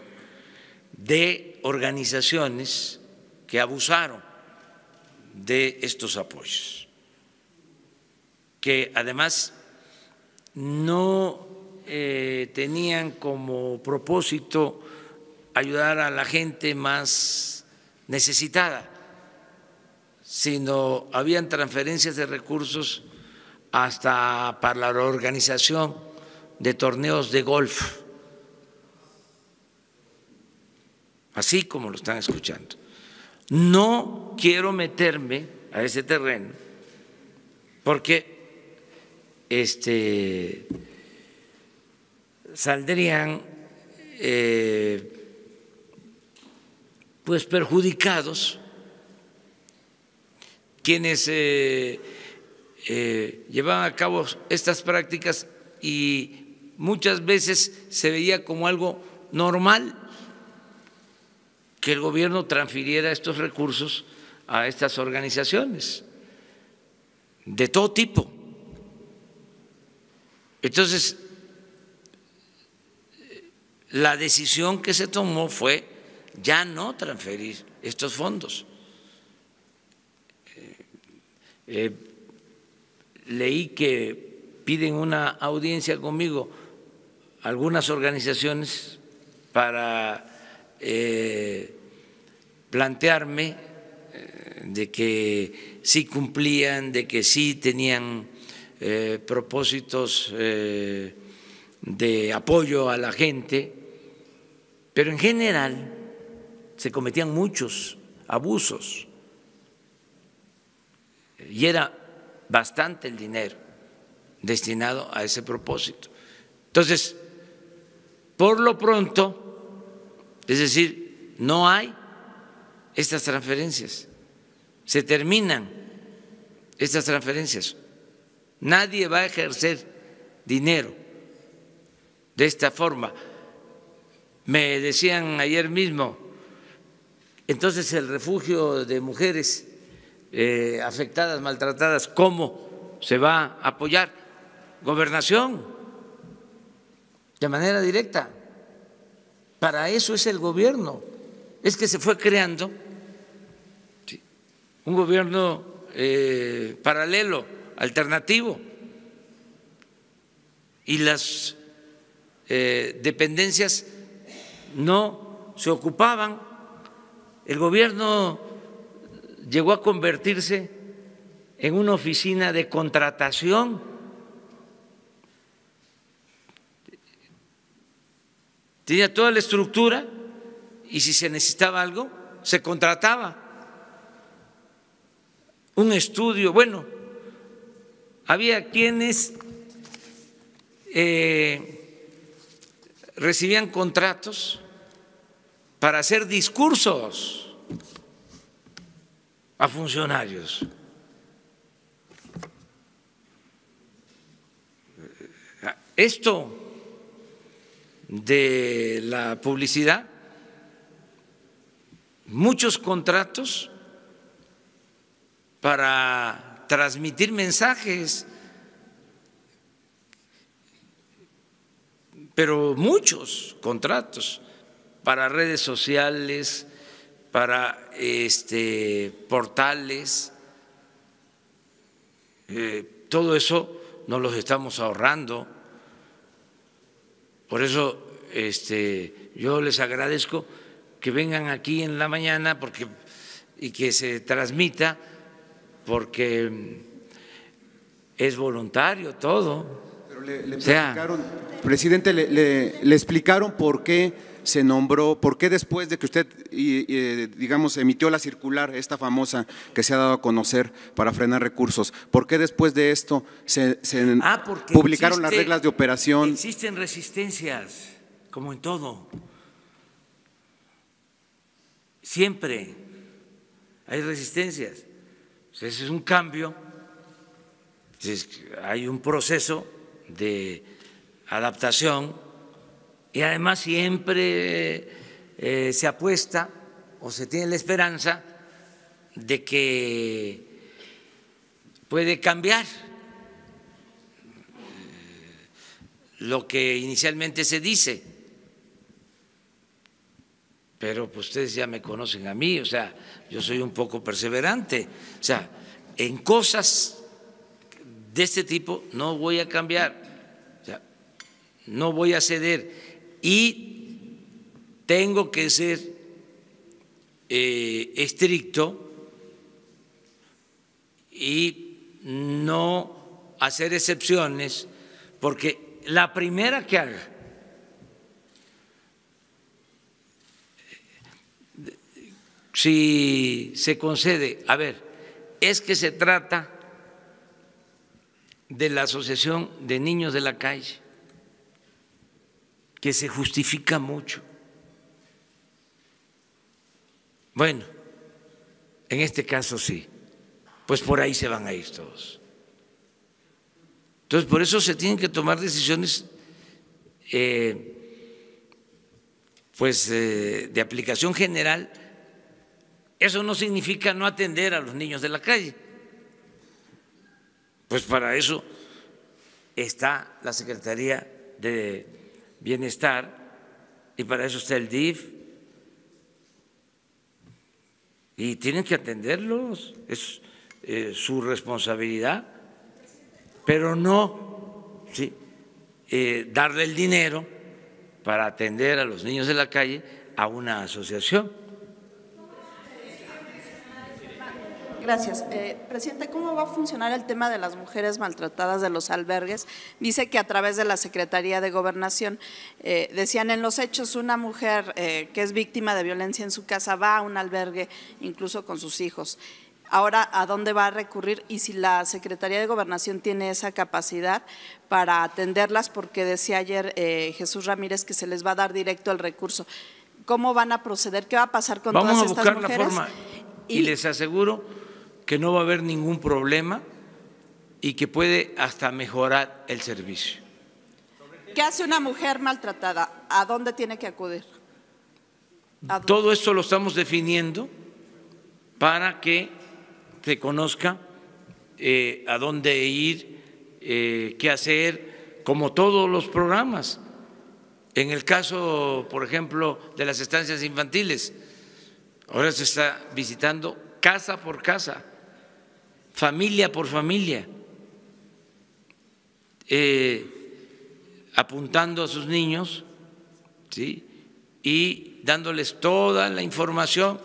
de organizaciones que abusaron de estos apoyos, que además no tenían como propósito ayudar a la gente más necesitada, sino habían transferencias de recursos hasta para la organización de torneos de golf, así como lo están escuchando. No quiero meterme a ese terreno porque saldrían pues perjudicados quienes llevaban a cabo estas prácticas y muchas veces se veía como algo normal que el gobierno transfiriera estos recursos a estas organizaciones de todo tipo. Entonces, la decisión que se tomó fue ya no transferir estos fondos. Leí que piden una audiencia conmigo algunas organizaciones para plantearme de que sí cumplían, de que sí tenían propósitos de apoyo a la gente, pero en general se cometían muchos abusos y era bastante el dinero destinado a ese propósito. Entonces, por lo pronto, es decir, no hay estas transferencias, se terminan estas transferencias, nadie va a ejercer dinero de esta forma. Me decían ayer mismo, entonces el refugio de mujeres afectadas, maltratadas, ¿cómo se va a apoyar? Gobernación, de manera directa. Para eso es el gobierno. Es que se fue creando un gobierno paralelo, alternativo, y las dependencias no se ocupaban. El gobierno llegó a convertirse en una oficina de contratación. Tenía toda la estructura y si se necesitaba algo, se contrataba. Un estudio, bueno, había quienes recibían contratos para hacer discursos a funcionarios. Esto de la publicidad, muchos contratos para transmitir mensajes, pero muchos contratos para redes sociales, para portales, todo eso nos los estamos ahorrando. Por eso yo les agradezco que vengan aquí en la mañana y que se transmita, porque es voluntario todo. Pero le explicaron, presidente, le explicaron por qué se nombró, por qué después de que usted, digamos, emitió la circular, esta famosa que se ha dado a conocer para frenar recursos, por qué después de esto se publicaron las reglas de operación. Existen resistencias, como en todo. Siempre hay resistencias. Ese es un cambio, hay un proceso de adaptación y además siempre se apuesta o se tiene la esperanza de que puede cambiar lo que inicialmente se dice. pero pues ustedes ya me conocen a mí, o sea, yo soy un poco perseverante, o sea, en cosas de este tipo no voy a cambiar, o sea, no voy a ceder y tengo que ser estricto y no hacer excepciones, porque la primera que haga si se concede, a ver, es que se trata de la Asociación de Niños de la Calle, que se justifica mucho. Bueno, en este caso sí, pues por ahí se van a ir todos. Entonces, por eso se tienen que tomar decisiones de aplicación general. Eso no significa no atender a los niños de la calle. Pues para eso está la Secretaría de Bienestar y para eso está el DIF. Y tienen que atenderlos, es su responsabilidad, pero no darle el dinero para atender a los niños de la calle a una asociación. Gracias. Presidente, ¿cómo va a funcionar el tema de las mujeres maltratadas de los albergues? Dice que a través de la Secretaría de Gobernación, decían en los hechos, una mujer que es víctima de violencia en su casa va a un albergue incluso con sus hijos. Ahora, ¿a dónde va a recurrir? Y si la Secretaría de Gobernación tiene esa capacidad para atenderlas, porque decía ayer Jesús Ramírez que se les va a dar directo el recurso. ¿Cómo van a proceder? ¿Qué va a pasar con todas estas mujeres? Vamos a buscar la forma y les aseguro que no va a haber ningún problema y que puede hasta mejorar el servicio. ¿Qué hace una mujer maltratada? ¿A dónde tiene que acudir? Todo esto lo estamos definiendo para que se conozca a dónde ir, qué hacer, como todos los programas. En el caso, por ejemplo, de las estancias infantiles, ahora se está visitando casa por casa, familia por familia, apuntando a sus niños, ¿sí?, y dándoles toda la información.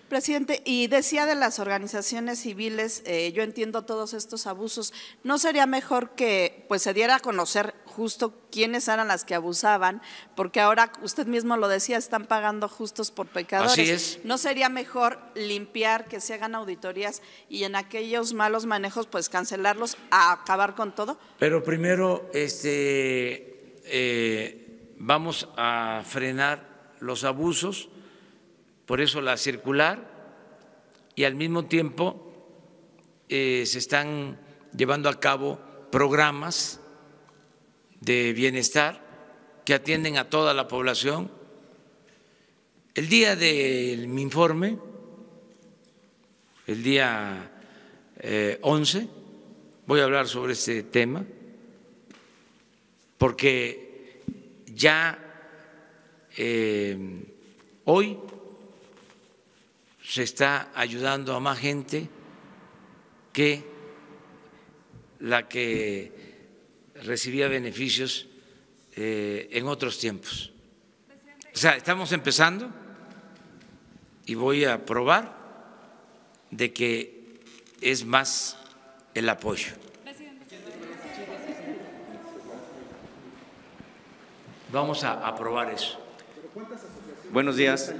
Presidente, y decía de las organizaciones civiles, yo entiendo todos estos abusos, ¿no sería mejor que pues se diera a conocer justo quiénes eran las que abusaban? Porque ahora, usted mismo lo decía, están pagando justos por pecadores. Así es. ¿No sería mejor limpiar, que se hagan auditorías y en aquellos malos manejos pues cancelarlos, a acabar con todo? Pero primero vamos a frenar los abusos. Por eso la circular, y al mismo tiempo se están llevando a cabo programas de bienestar que atienden a toda la población. El día de mi informe, el día 11, voy a hablar sobre este tema, porque ya hoy se está ayudando a más gente que la que recibía beneficios en otros tiempos. O sea, estamos empezando y voy a probar de que es más el apoyo. Vamos a aprobar eso. Buenos días.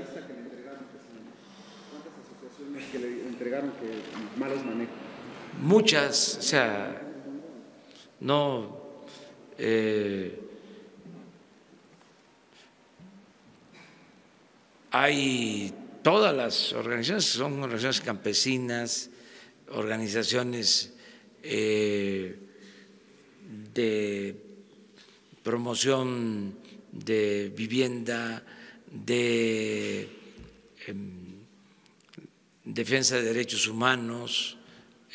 Que le entregaron que malos manejos. Muchas, o sea, no hay todas las organizaciones, son organizaciones campesinas, organizaciones de promoción de vivienda, de defensa de derechos humanos,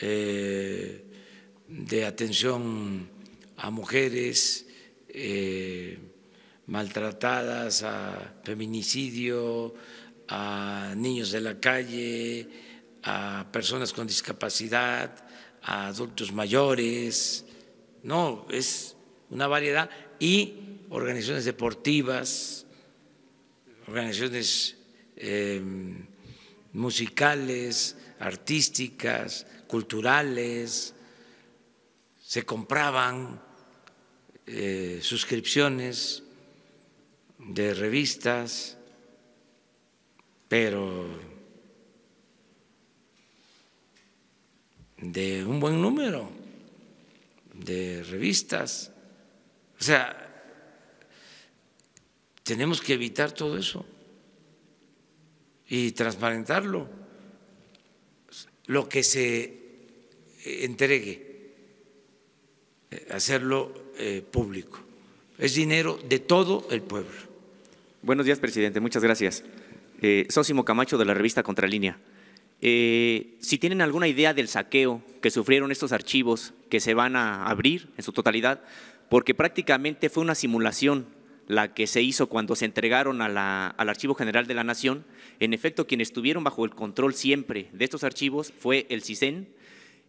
de atención a mujeres, maltratadas, a feminicidio, a niños de la calle, a personas con discapacidad, a adultos mayores. No, es una variedad. Y organizaciones deportivas, organizaciones musicales, artísticas, culturales. Se compraban suscripciones de revistas, pero de un buen número de revistas. O sea, tenemos que evitar todo eso y transparentarlo. Lo que se entregue, hacerlo público. Es dinero de todo el pueblo. Buenos días, presidente. Muchas gracias. Sósimo Camacho, de la revista Contralínea. Si tienen alguna idea del saqueo que sufrieron estos archivos que se van a abrir en su totalidad, porque prácticamente fue una simulación la que se hizo cuando se entregaron al Archivo General de la Nación. En efecto, quienes estuvieron bajo el control siempre de estos archivos fue el CISEN,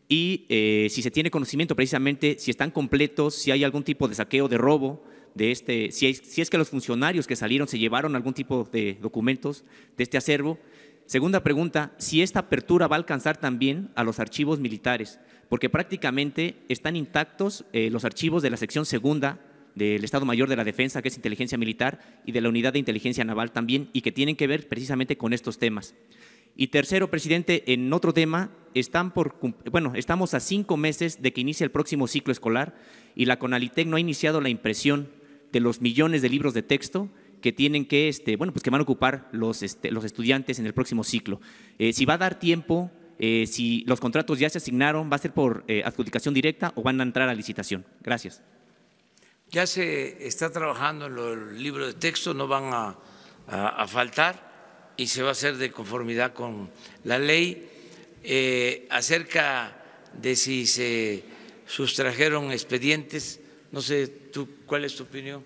y si se tiene conocimiento precisamente si están completos, si hay algún tipo de saqueo, de robo, si es que los funcionarios que salieron se llevaron algún tipo de documentos de este acervo. Segunda pregunta, si esta apertura va a alcanzar también a los archivos militares, porque prácticamente están intactos los archivos de la sección segunda del Estado Mayor de la Defensa, que es Inteligencia Militar, y de la Unidad de Inteligencia Naval también, y que tienen que ver precisamente con estos temas. Y tercero, presidente, en otro tema, estamos a 5 meses de que inicie el próximo ciclo escolar y la CONALITEC no ha iniciado la impresión de los millones de libros de texto que tienen que, que van a ocupar los estudiantes en el próximo ciclo. Si va a dar tiempo, si los contratos ya se asignaron, ¿va a ser por adjudicación directa o van a entrar a licitación? Gracias. Ya se está trabajando en los libros de texto, no van a faltar y se va a hacer de conformidad con la ley. Acerca de si se sustrajeron expedientes, no sé, ¿cuál es tu opinión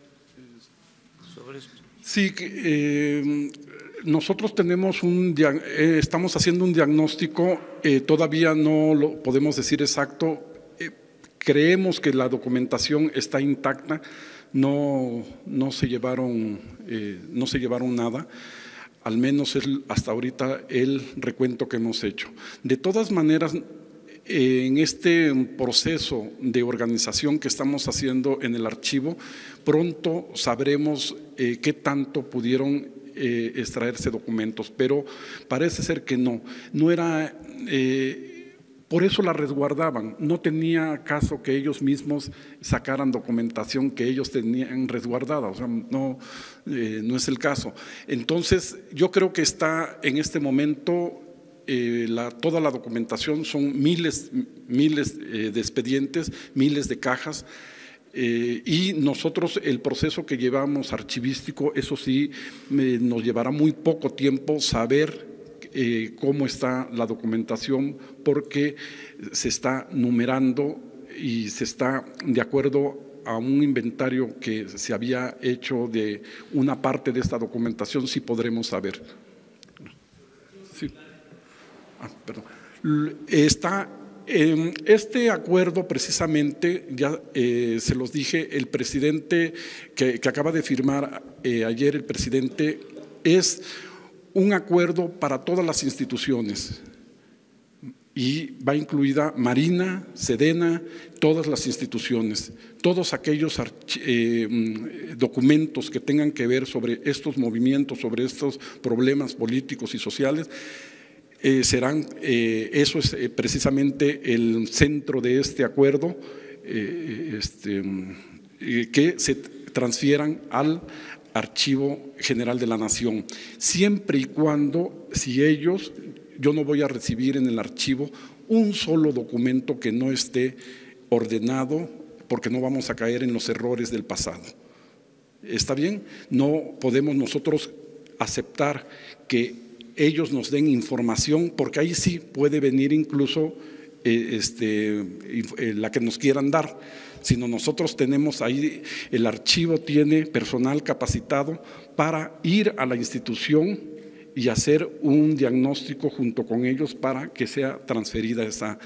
sobre esto? Sí, nosotros estamos haciendo un diagnóstico, todavía no lo podemos decir exacto. Creemos que la documentación está intacta, no se llevaron nada, al menos es hasta ahorita el recuento que hemos hecho. De todas maneras, en este proceso de organización que estamos haciendo en el archivo, pronto sabremos qué tanto pudieron extraerse documentos, pero parece ser que no era… Por eso la resguardaban, no tenía caso que ellos mismos sacaran documentación que ellos tenían resguardada, o sea, no es el caso. Entonces, yo creo que está en este momento toda la documentación, son miles de expedientes, miles de cajas, y nosotros el proceso que llevamos archivístico, eso sí, nos llevará muy poco tiempo saber cómo está la documentación, porque se está numerando y se está de acuerdo a un inventario que se había hecho de una parte de esta documentación, sí podremos saber. Sí. Perdón. Este acuerdo precisamente, ya se los dije, el presidente que acaba de firmar ayer, el presidente, es un acuerdo para todas las instituciones y va incluida Marina, Sedena, todas las instituciones, todos aquellos documentos que tengan que ver sobre estos movimientos, sobre estos problemas políticos y sociales, serán, eso es precisamente el centro de este acuerdo, que se transfieran al Archivo General de la Nación, siempre y cuando, yo no voy a recibir en el archivo un solo documento que no esté ordenado, porque no vamos a caer en los errores del pasado. ¿Está bien? No podemos nosotros aceptar que ellos nos den información, porque ahí sí puede venir incluso la que nos quieran dar, sino nosotros tenemos ahí, el archivo tiene personal capacitado para ir a la institución y hacer un diagnóstico junto con ellos para que sea transferida esa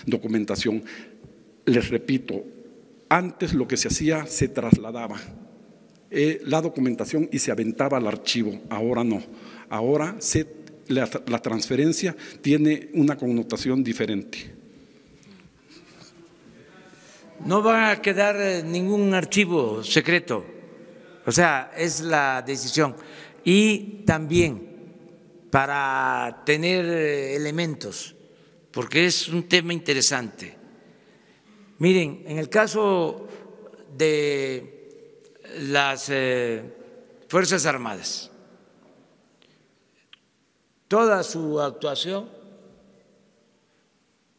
documentación. Les repito, antes lo que se hacía se trasladaba la documentación y se aventaba al archivo, ahora no, ahora la transferencia tiene una connotación diferente. No va a quedar ningún archivo secreto, o sea, es la decisión. Y también para tener elementos, porque es un tema interesante. Miren, en el caso de las Fuerzas Armadas, toda su actuación,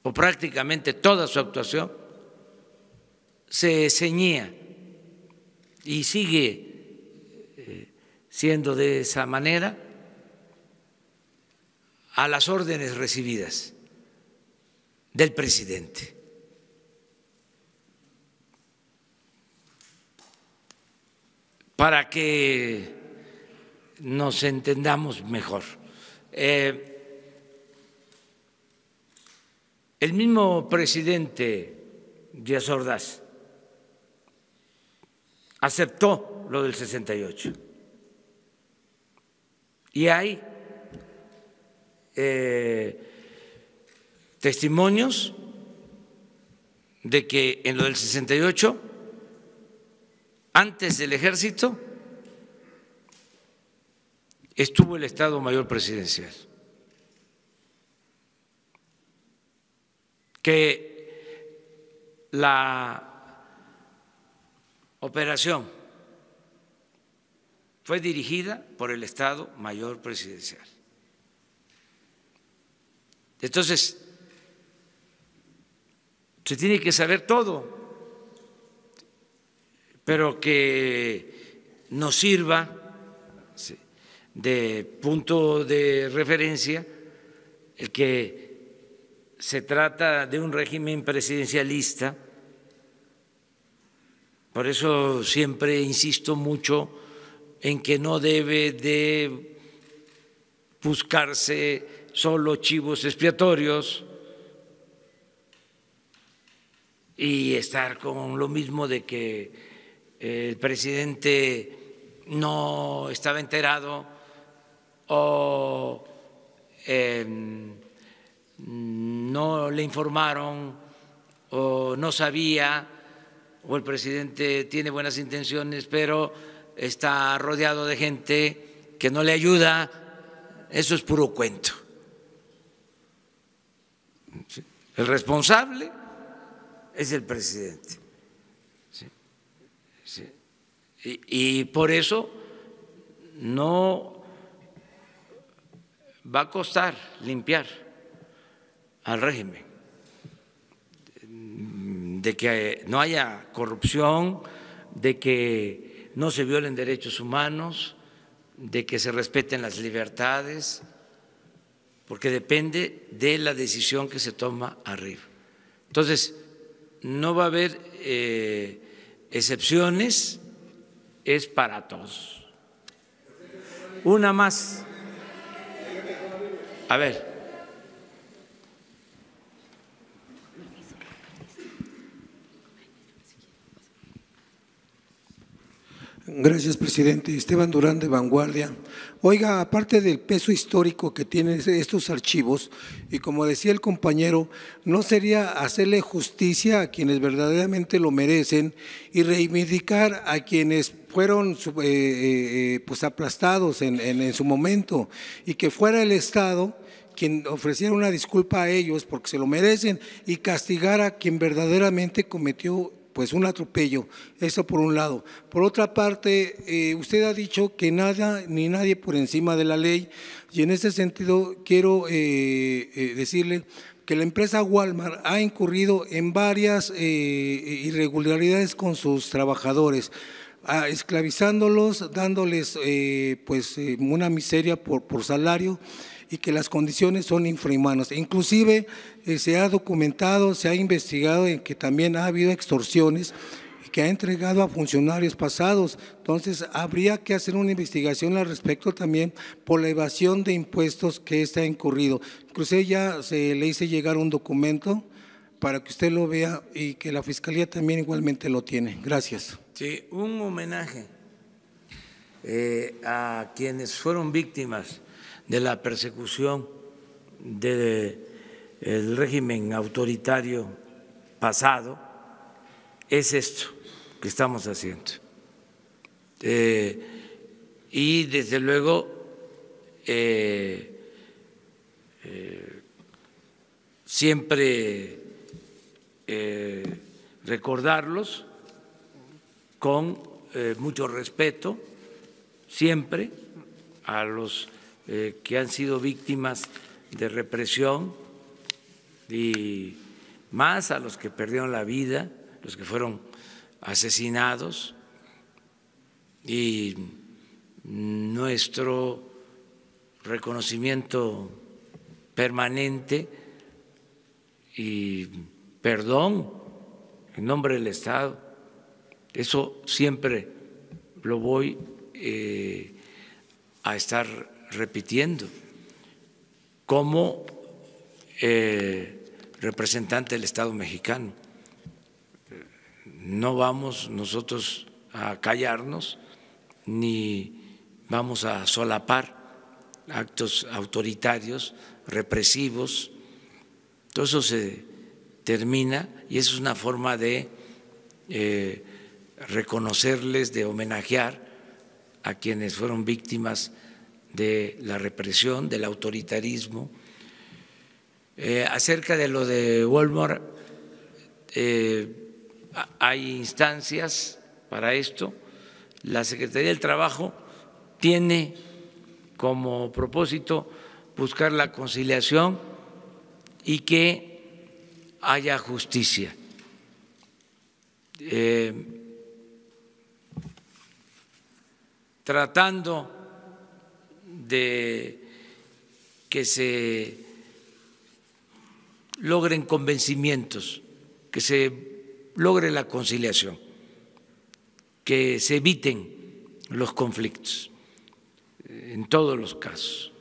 o prácticamente toda su actuación, se ceñía y sigue siendo de esa manera a las órdenes recibidas del presidente. Para que nos entendamos mejor. El mismo presidente Díaz Ordaz aceptó lo del 68 y hay testimonios de que en lo del 68, antes del ejército, estuvo el Estado Mayor Presidencial, que la operación fue dirigida por el Estado Mayor Presidencial. Entonces, se tiene que saber todo, pero que nos sirva de punto de referencia el que se trata de un régimen presidencialista. Por eso siempre insisto mucho en que no debe de buscarse solo chivos expiatorios y estar con lo mismo de que el presidente no estaba enterado o no le informaron o no sabía, o el presidente tiene buenas intenciones pero está rodeado de gente que no le ayuda. Eso es puro cuento. El responsable es el presidente. Y por eso no va a costar limpiar al régimen, de que no haya corrupción, de que no se violen derechos humanos, de que se respeten las libertades, porque depende de la decisión que se toma arriba. Entonces, no va a haber excepciones, es para todos. Una más. A ver. Gracias, presidente. Esteban Durán, de Vanguardia. Oiga, aparte del peso histórico que tienen estos archivos, y como decía el compañero, ¿no sería hacerle justicia a quienes verdaderamente lo merecen y reivindicar a quienes fueron pues aplastados en su momento, y que fuera el Estado quien ofreciera una disculpa a ellos porque se lo merecen y castigar a quien verdaderamente cometió pues un atropello? Eso por un lado. Por otra parte, usted ha dicho que nada ni nadie por encima de la ley, y en ese sentido quiero decirle que la empresa Walmart ha incurrido en varias irregularidades con sus trabajadores, esclavizándolos, dándoles pues una miseria por salario, y que las condiciones son infrahumanas. Inclusive se ha documentado, se ha investigado en que también ha habido extorsiones que ha entregado a funcionarios pasados. Entonces, habría que hacer una investigación al respecto también por la evasión de impuestos que está incurrido. Inclusive ya se le hice llegar un documento para que usted lo vea y que la Fiscalía también igualmente lo tiene. Gracias. Sí, un homenaje a quienes fueron víctimas de la persecución del régimen autoritario pasado es esto que estamos haciendo. Y desde luego siempre recordarlos con mucho respeto, siempre a los que han sido víctimas de represión y más a los que perdieron la vida, los que fueron asesinados, y nuestro reconocimiento permanente y perdón en nombre del Estado. Eso siempre lo voy a estar repitiendo como representante del Estado mexicano. No vamos nosotros a callarnos ni vamos a solapar actos autoritarios, represivos. Todo eso se termina y eso es una forma de reconocerles, de homenajear a quienes fueron víctimas de la represión, del autoritarismo. Acerca de lo de Walmart, hay instancias para esto. La Secretaría del Trabajo tiene como propósito buscar la conciliación y que haya justicia. Tratando de que se logren convencimientos, que se logre la conciliación, que se eviten los conflictos en todos los casos,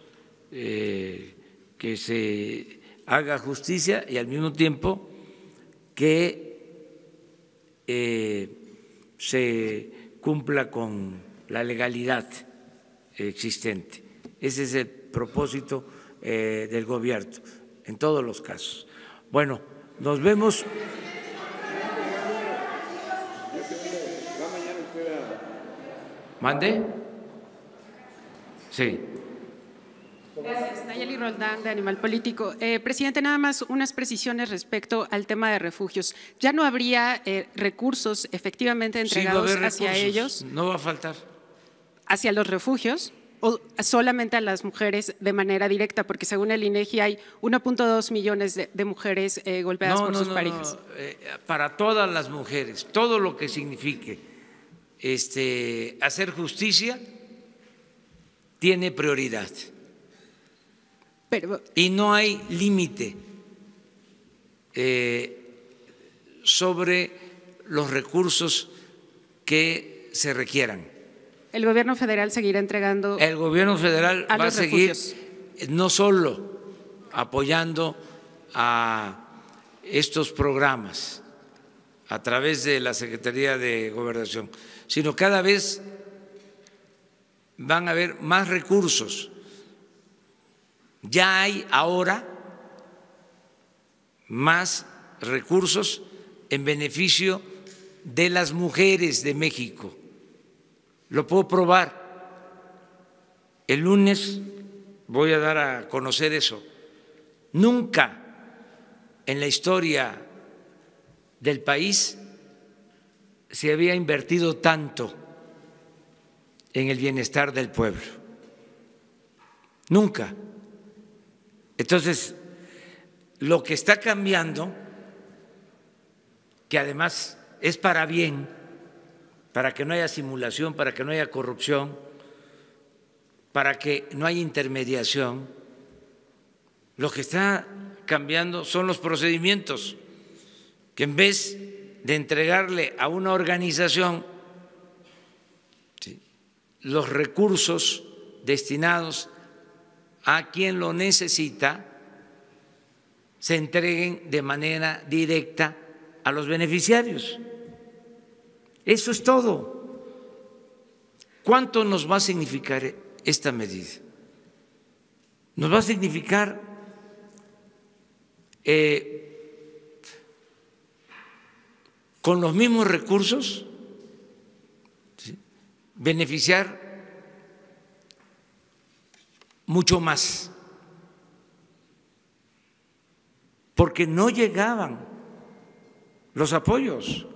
que se haga justicia y al mismo tiempo que se cumpla con la legalidad existente. Ese es el propósito del gobierno en todos los casos. Bueno, nos vemos. ¿Mande? Sí. Gracias. Nayeli Roldán, de Animal Político. Presidente, nada más unas precisiones respecto al tema de refugios. ¿Ya no habría recursos efectivamente entregados hacia ellos? No va a faltar. ¿Hacia los refugios o solamente a las mujeres de manera directa? Porque según el INEGI hay 1.2 millones de mujeres golpeadas por sus parejas. Para todas las mujeres, todo lo que signifique hacer justicia tiene prioridad. Y no hay límite sobre los recursos que se requieran. ¿El gobierno federal seguirá entregando? El gobierno federal va a seguir no solo apoyando a estos programas a través de la Secretaría de Gobernación, sino cada vez van a haber más recursos. Ya hay ahora más recursos en beneficio de las mujeres de México. Lo puedo probar. El lunes voy a dar a conocer eso. Nunca en la historia del país se había invertido tanto en el bienestar del pueblo. Nunca. Entonces, lo que está cambiando, que además es para bien, para que no haya simulación, para que no haya corrupción, para que no haya intermediación, Lo que está cambiando son los procedimientos, que en vez de entregarle a una organización los recursos destinados a quien lo necesita, se entreguen de manera directa a los beneficiarios. Eso es todo. ¿Cuánto nos va a significar esta medida? Nos va a significar con los mismos recursos, ¿sí?, beneficiar mucho más, porque no llegaban los apoyos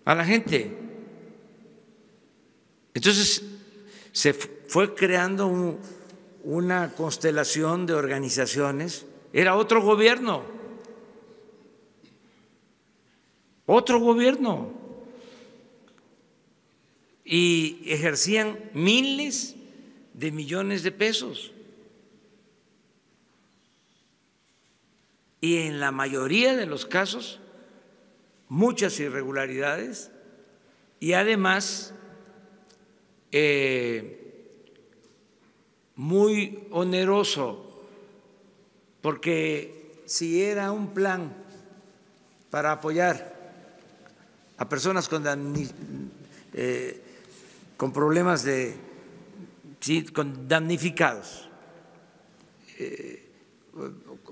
a la gente. Entonces se fue creando una constelación de organizaciones. Era otro gobierno, y ejercían miles de millones de pesos. Y en la mayoría de los casos, muchas irregularidades y además muy oneroso, porque si era un plan para apoyar a personas con problemas con damnificados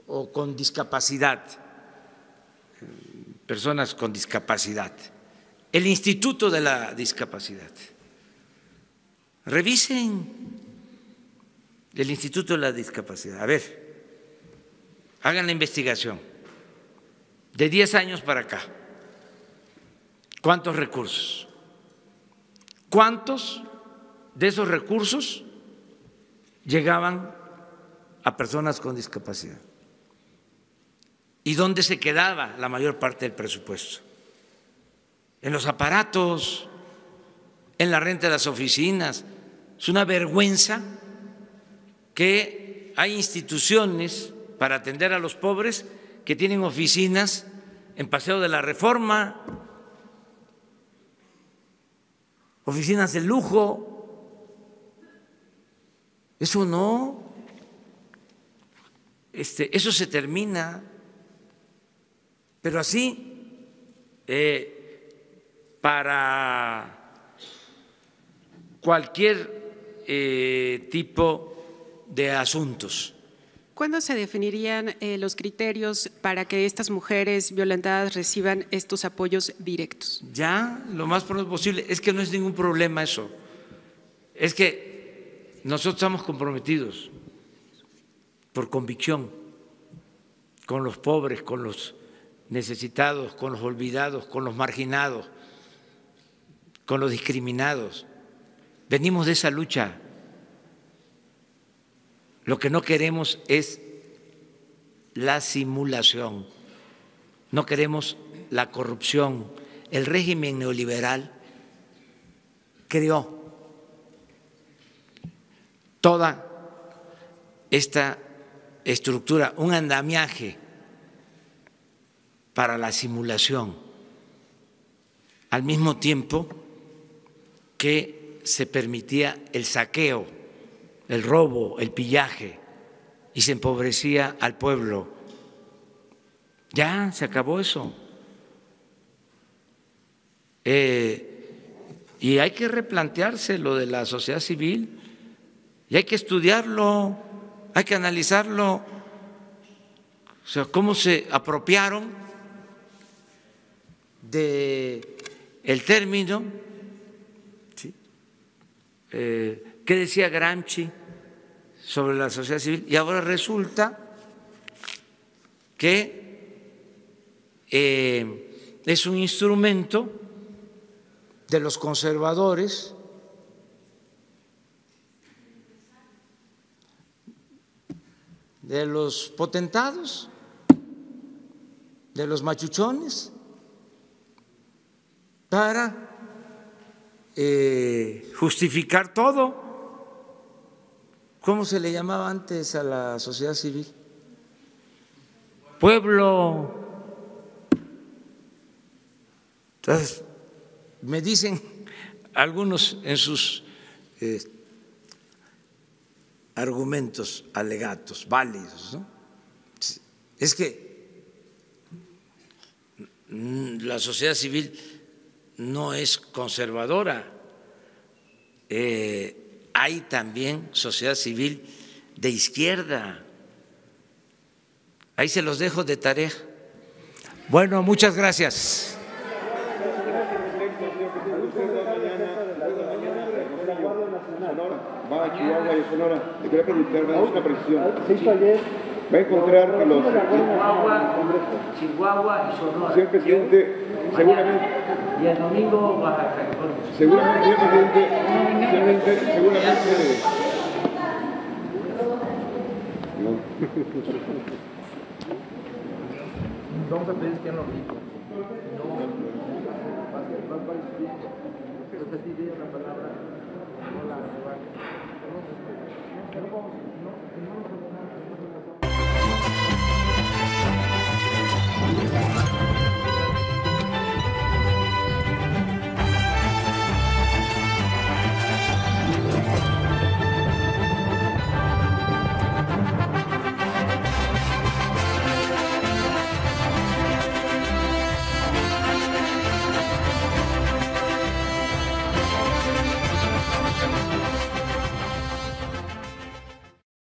o con discapacidad, personas con discapacidad, el Instituto de la Discapacidad. Revisen el Instituto de la Discapacidad. A ver, hagan la investigación. De 10 años para acá, ¿cuántos recursos? ¿Cuántos de esos recursos llegaban a personas con discapacidad? ¿Y dónde se quedaba la mayor parte del presupuesto? En los aparatos, en la renta de las oficinas. Es una vergüenza que hay instituciones para atender a los pobres que tienen oficinas en Paseo de la Reforma, oficinas de lujo. Eso no, eso se termina. Pero así, para cualquier tipo de asuntos. ¿Cuándo se definirían los criterios para que estas mujeres violentadas reciban estos apoyos directos? Ya, lo más pronto posible. Es que no es ningún problema eso. Es que nosotros estamos comprometidos por convicción con los pobres, con los necesitados, con los olvidados, con los marginados, con los discriminados. Venimos de esa lucha. Lo que no queremos es la simulación, no queremos la corrupción. El régimen neoliberal creó toda esta estructura, un andamiaje para la simulación, al mismo tiempo que se permitía el saqueo, el robo, el pillaje, y se empobrecía al pueblo. Ya se acabó eso. Y hay que replantearse lo de la sociedad civil, y hay que estudiarlo, hay que analizarlo. O sea, cómo se apropiaron del término, ¿sí? ¿Qué decía Gramsci sobre la sociedad civil? Y ahora resulta que es un instrumento de los conservadores, de los potentados, de los machuchones, para justificar todo. ¿Cómo se le llamaba antes a la sociedad civil? pueblo. Entonces, me dicen algunos en sus argumentos alegatos, válidos, ¿no? Es que la sociedad civil no es conservadora. Hay también sociedad civil de izquierda. Ahí se los dejo de tarea. Bueno, muchas gracias. Va a Chihuahua y Sonora. Le quería preguntar una precisión. Va a encontrar que los Chihuahua y Sonora. Señor presidente, seguramente. Y el domingo Baja California. Seguramente, señor presidente, seguramente. Vamos a pedir que no lo dijo.